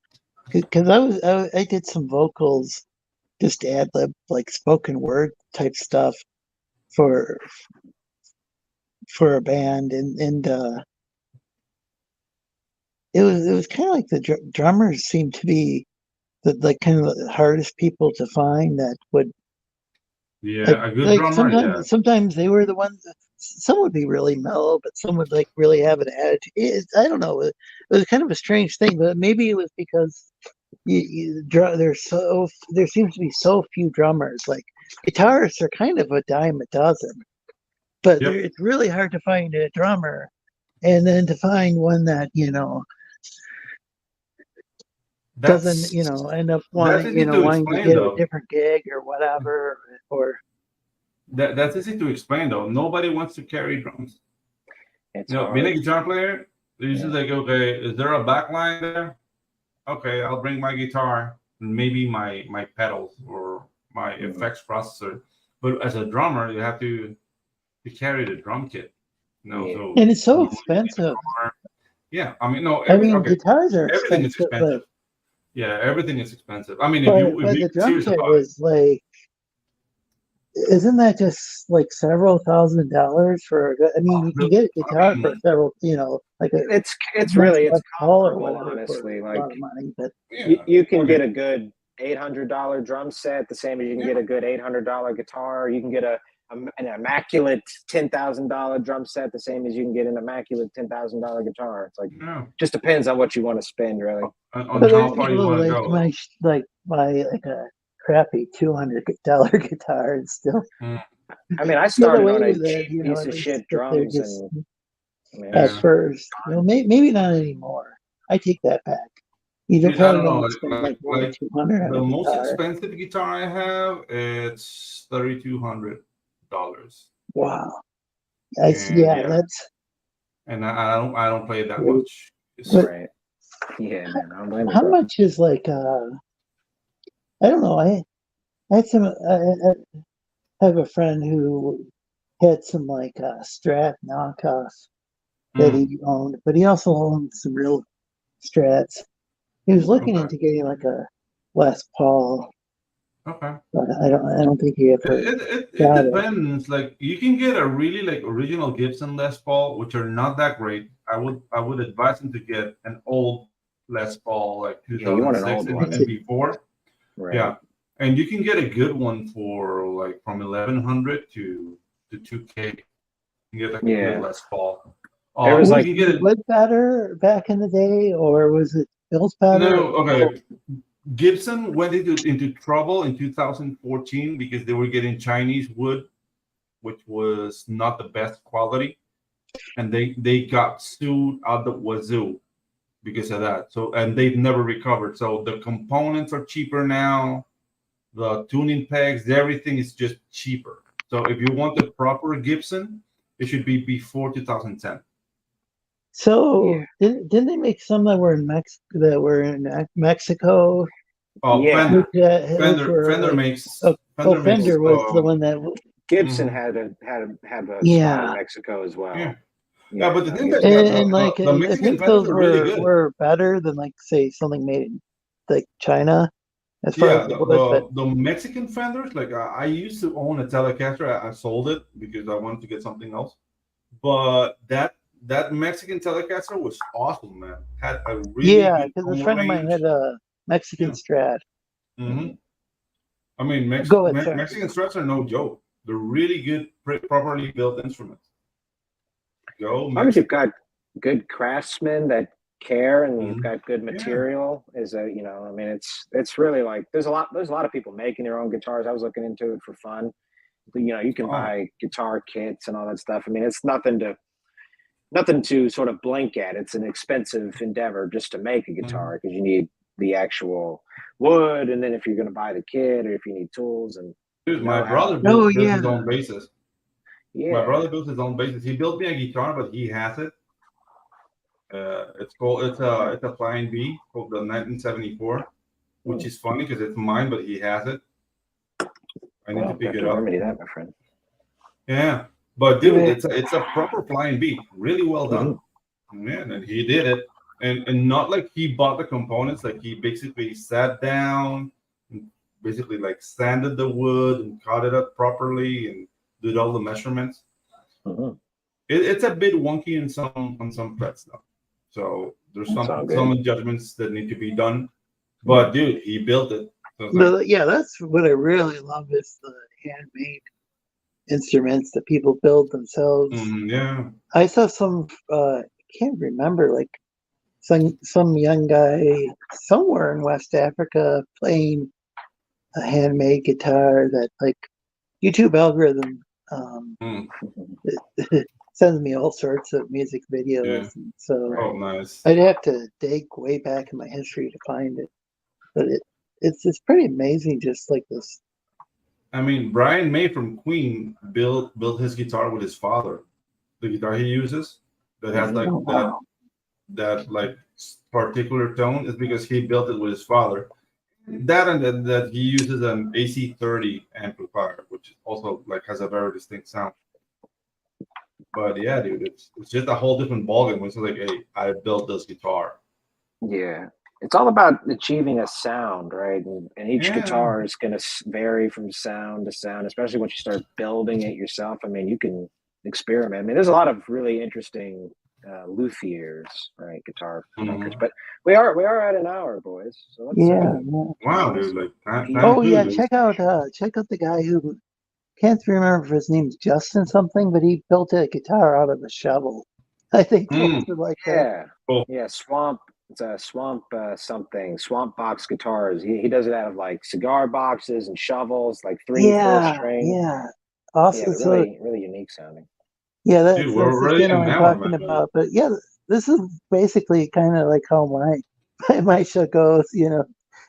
because I did some vocals, just ad lib, like spoken word type stuff for a band, and it was kind of like the drummers seemed to be the kind of the hardest people to find that would a good drummer. Sometimes they were the ones that, some would be really mellow, but some would like really have an attitude. I don't know. It was kind of a strange thing, but maybe it was because there seems to be so few drummers. Like guitarists are kind of a dime a dozen, but it's really hard to find a drummer, and then to find one that doesn't end up wanting to get a different gig or whatever, or that's easy to explain though. Nobody wants to carry drums. Being a guitar player, they're usually like, okay, is there a back line there? Okay, I'll bring my guitar and maybe my pedals or my effects processor. But as a drummer, you have to carry the drum kit. So and it's so expensive. Yeah, I mean, guitars are everything is expensive. Yeah, everything is expensive. I mean, if the drum kit was like, isn't that just like several $1,000s for? I mean, you can get a guitar for several, like it's really comparable, honestly. Like a lot of money, but you can get a good $800 drum set, the same as you can get a good $800 guitar. You can get a an immaculate $10,000 drum set the same as you can get an immaculate $10,000 guitar. It's like just depends on what you want to spend, really. On how far you want to go. Buy like a crappy $200 guitar and still. I mean, I started on a cheap piece of shit drums at first. Well, maybe not anymore. I take that back. You don't probably want to spend like more than $200. The most expensive guitar I have, it's $3,200. Wow. That's. And I don't play that much. Right. Yeah, man. I don't blame you, how bro. much is like I don't know. I had some. I have a friend who had some like Strat knockoffs that he owned, but he also owned some real Strats. He was looking into getting like a Les Paul. Okay. But I don't think he ever. It depends. Like you can get a really like original Gibson Les Paul, which are not that great. I would advise him to get an old Les Paul, like 2006 and before. Right. Yeah, and you can get a good one for like from 1,100 to 2K. You get like a good Les Paul. It was like wood better back in the day, or was it built better? No, okay. Gibson went into trouble in 2014 because they were getting Chinese wood, which was not the best quality, and they got sued out the wazoo because of that. So and they've never recovered. So the components are cheaper now. The tuning pegs, everything is just cheaper. So if you want the proper Gibson, it should be before 2010. So didn't they make some that were in Mexico? Oh, yeah. Fender makes. Fender was the one that Gibson had a spot in Mexico as well. Yeah, but the thing is, the Mexican Fenders are really good. Were better than like say something made in like China. As far as the Mexican Fenders, like I used to own a Telecaster. I sold it because I wanted to get something else. But that Mexican Telecaster was awesome, man. Had a really because a friend of mine had a Mexican Strat. Mm-hmm. I mean, Mexican Strats are no joke. They're really good, properly built instruments. As long as you've got good craftsmen that care and you've got good material, I mean, it's really like there's a lot of people making their own guitars. I was looking into it for fun. You can buy guitar kits and all that stuff. I mean, it's nothing to sort of blink at. It's an expensive endeavor just to make a guitar because you need the actual wood, and then if you're going to buy the kit or if you need tools and. Dude, my brother built his own bases. Yeah. My brother built his own bases. He built me a guitar, but he has it. It's a Flying B called the 1974, which is funny because it's mine, but he has it. I need to pick it up. Remedy that, my friend. Yeah, but dude, it's a proper Flying B, really well done. Man, and he did it, and not like he bought the components. Like he basically sat down, and basically like sanded the wood and cut it up properly and did all the measurements. It's a bit wonky on some frets though. So there's some adjustments that need to be done. But dude, he built it. So that's what I really love is the handmade instruments that people build themselves. I saw some can't remember, like some young guy somewhere in West Africa playing a handmade guitar that like YouTube algorithm sends me all sorts of music videos. And so nice. I'd have to dig way back in my history to find it. But it's pretty amazing just like this. I mean, Brian May from Queen built his guitar with his father. The guitar he uses that has like that like particular tone is because he built it with his father. That he uses an AC30 amplifier, which also like has a very distinct sound. But yeah, dude, it's just a whole different ballgame. It's like, hey, I built this guitar. Yeah, it's all about achieving a sound, right? And each guitar is going to vary from sound to sound, especially once you start building it yourself. I mean, you can experiment. I mean, there's a lot of really interesting luthiers, right? Guitar makers. But we are at an hour, boys. So let's wow, dude! Like, check out the guy who can't remember if his name's Justin something, but he built a guitar out of a shovel. I think something like that. Yeah, Cool. yeah. Swamp. It's a swamp something. Swamp box guitars. He does it out of like cigar boxes and shovels, like 3/4 string. Yeah. Yeah, Awesome. they're So really unique sounding. yeah, Dude, that's we're the already channel an I'm hour, talking man. about. But yeah, this is basically kind of like how my show goes. You know,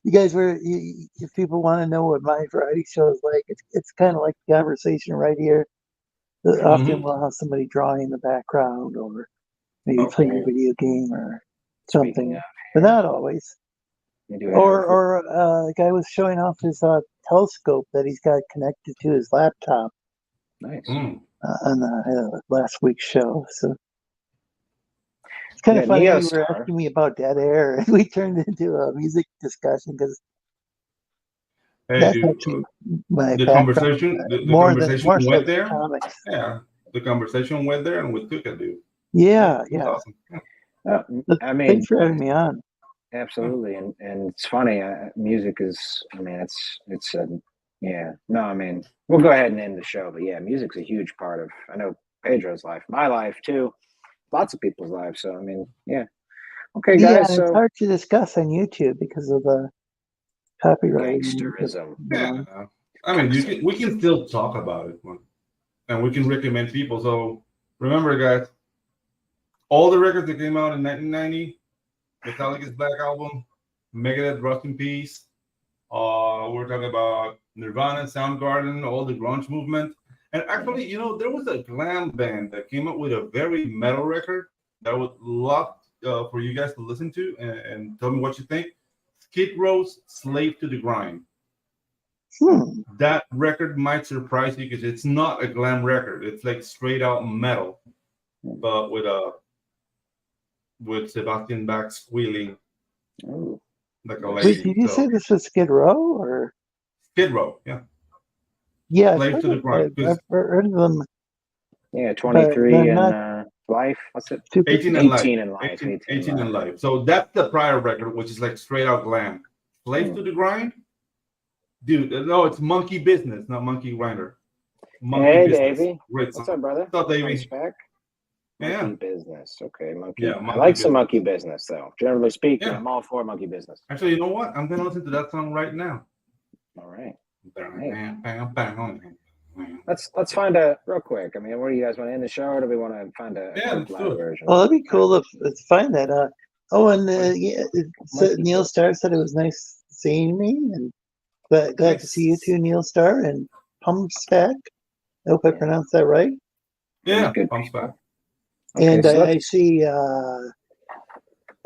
you guys if people want to know what my variety show is like, it's kind of like the conversation right here. Often we'll have somebody drawing in the background, or maybe playing a video game or Speaking something, of, but not always. we do have Or a guy was showing off his telescope that he's got connected to his laptop nice. Mm. on last week's show. So it's kind We of got funny. You were Neostar. asking me about dead air, and we turned into a music discussion because Hey, that's dude, actually my the background. conversation, the more conversation so went than there. comics. Yeah, the conversation went there, and we took it, dude. Yeah, It was yeah. awesome. I mean, Thanks for having me on. absolutely, and it's funny. Music is. I mean, it's a. Yeah. No, I mean, we'll go ahead and end the show, but yeah, music's a huge part of. I know Pedro's life, my life too, lots of people's lives. So I mean, yeah. Okay, Yeah, guys. and So it's hard to discuss on YouTube because of the copyright. gangsterism. Yeah, I mean, we can still talk about it, and we can recommend people. So remember, guys, all the records that came out in 1990, Metallica's Black Album, Megadeth, Rust in Peace. We're talking about Nirvana, Soundgarden, all the grunge movement. And actually, you know, there was a glam band that came up with a very metal record that I would love for you guys to listen to and tell me what you think. Skid Row's Slave to the Grind. That record might surprise you because it's not a glam record. It's like straight out metal, but with Sebastian Bach squealing like a lady. Wait, did you say this was Skid Row or Skid Row? Yeah. Yeah, Slave to the Grind. I've heard of them. Yeah, 23 they're in not life. What's it? super 18 in life. 18 in life. 18 in life. So that's the prior record, which is like straight out glam. Slave to the Grind? Dude, no, it's Monkey Business, not Monkey Grinder. Monkey Hey, Business. Davey. Great song. What's up, brother? What's up, Davey? Monkey Business. Okay, monkey. Yeah, I like some monkey business, though. Generally speaking, Yeah. I'm all for monkey business. Actually, you know what? I'm going to listen to that song right now. All right. Let's find a real quick. I mean, what do you guys want to end the show, or do we want to find a quick live version? Well, that'd be cool to find that. Neil Starr said it was nice seeing me, and glad to see you too, Neil Starr and Pumstack. I hope I pronounced that right. Yeah, Pumstack. Okay, and I see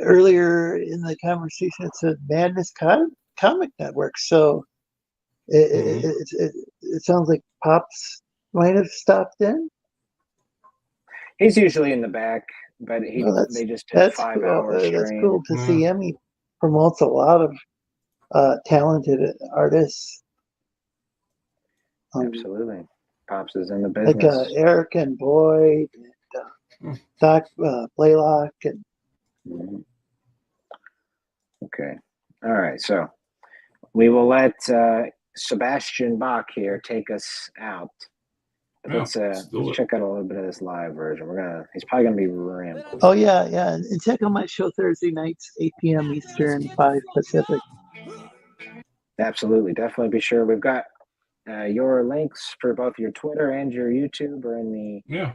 earlier in the conversation it said Madness Comic Network. So it sounds like Pops might have stopped in. He's usually in the back, but they just did 5 hours. That's cool to see him. He promotes a lot of talented artists. Absolutely. Pops is in the business. Like Eric and Boyd and Doc Blaylock. And... Okay. All right. So we will let Sebastian Bach here take us out. Let's check out a little bit of this live version. He's probably gonna be rambling. Oh yeah, and check out my show Thursday nights, 8 p.m. Eastern, 5 Pacific. Absolutely, definitely be sure. We've got your links for both your Twitter and your YouTube are in the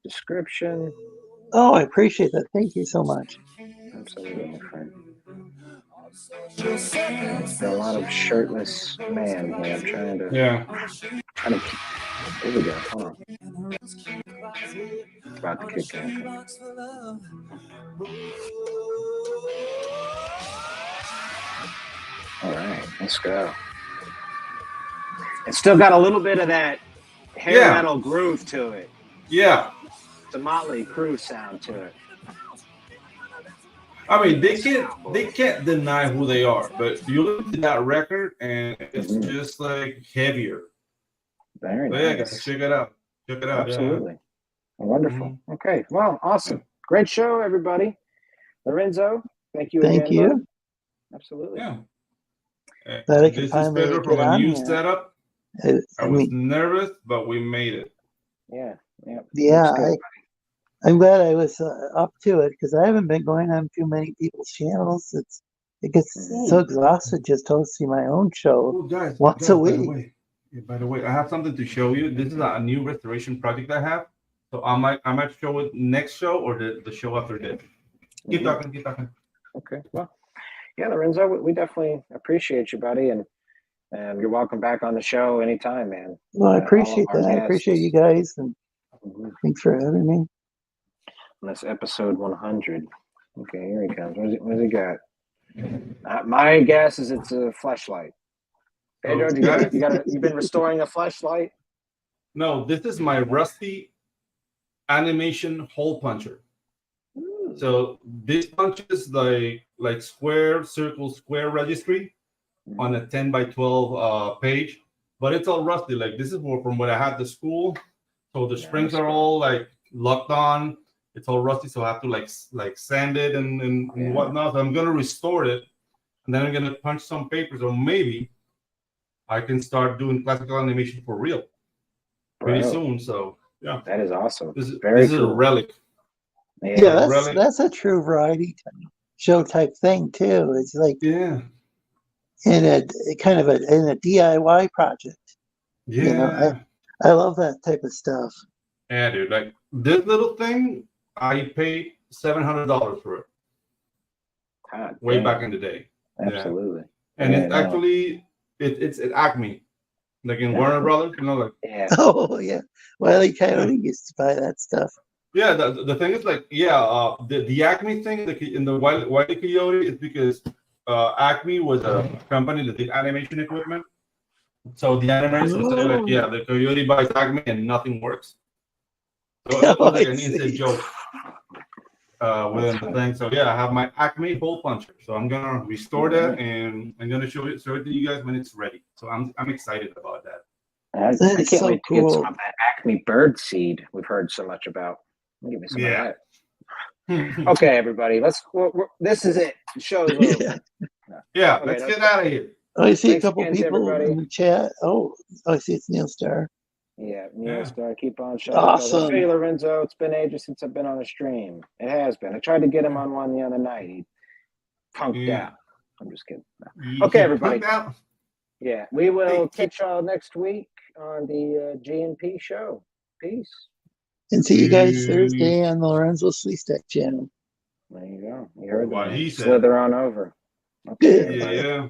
description. Oh, I appreciate that. Thank you so much. Absolutely, my friend. There's been a lot of shirtless man here. I'm trying to. Here we go. Hold on. It's about to kick in. All right, let's go. It's still got a little bit of that hair metal groove to it. Yeah. The Motley Crue sound to it. I mean, they can't deny who they are, but you look at that record and it's just like heavier. Very nice. Yeah, guys, check it out. Check it out. Absolutely. Yeah. Wonderful. Okay. Well, awesome. Great show, everybody. Lorenzo, thank you again. Thank you. Bud. Absolutely. Yeah. That I can This is finally Pedro get from a on new here. setup. I was nervous, but we made it. Yeah. Yeah. I'm glad I was up to it because I haven't been going on too many people's channels. It gets so exhausted just hosting my own show once a week. By the way, I have something to show you. This is a new restoration project I have. So I might show it next show or the show after this. Keep talking. Okay. Well, yeah, Lorenzo, we definitely appreciate you, buddy, and you're welcome back on the show anytime, man. Well, I appreciate that. I appreciate you guys, and thanks for having me. And that's episode 100. Okay, here he comes. What does he got? My guess is it's a fleshlight. Pedro, you've been restoring a fleshlight? No, this is my rusty animation hole puncher. So this punches like square, circle, square registry on a 10 by 12 page, but it's all rusty. Like this is from when I had the school, so the springs are all like locked on. It's all rusty, so I have to like sand it and whatnot. So I'm gonna restore it, and then I'm gonna punch some papers, or maybe I can start doing classical animation for real pretty soon. So yeah, that is awesome. This cool. is a relic. Yeah, that's a true variety show type thing too. It's like in a kind of in a DIY project. Yeah, you know, I love that type of stuff. Yeah, dude, like this little thing, I paid $700 for it. God, way back in the day. Absolutely. And it's actually it's at Acme, like in Warner Brothers, you know, like. Yeah. Oh yeah, Wile E. Coyote used to buy that stuff. Yeah, the thing is like, the Acme thing in the Wile E. Coyote is because Acme was a company that did animation equipment. So the animators would say like, the Coyote buys Acme and nothing works. So it was like an inside joke within the thing. So I have my Acme hole puncher. So I'm gonna restore that and I'm gonna show it to you guys when it's ready. So I'm excited about that. I can't wait to get some of that Acme bird seed we've heard so much about. Give me some of that. Okay, everybody, this is it. The show's over. Let's get out of here. I see a couple people in the chat. I see it's Neil Star. Yeah, Neil Star, keep on showing. Awesome. Hey, Lorenzo, it's been ages since I've been on a stream. It has been. I tried to get him on one the other night. He punked out. I'm just kidding. Okay, everybody. Yeah, we will catch y'all next week on the G&P show. Peace. And see you guys Thursday on the Lorenzo Sleestak channel. There you go. You heard what he said. Slither on over. Okay. Yeah.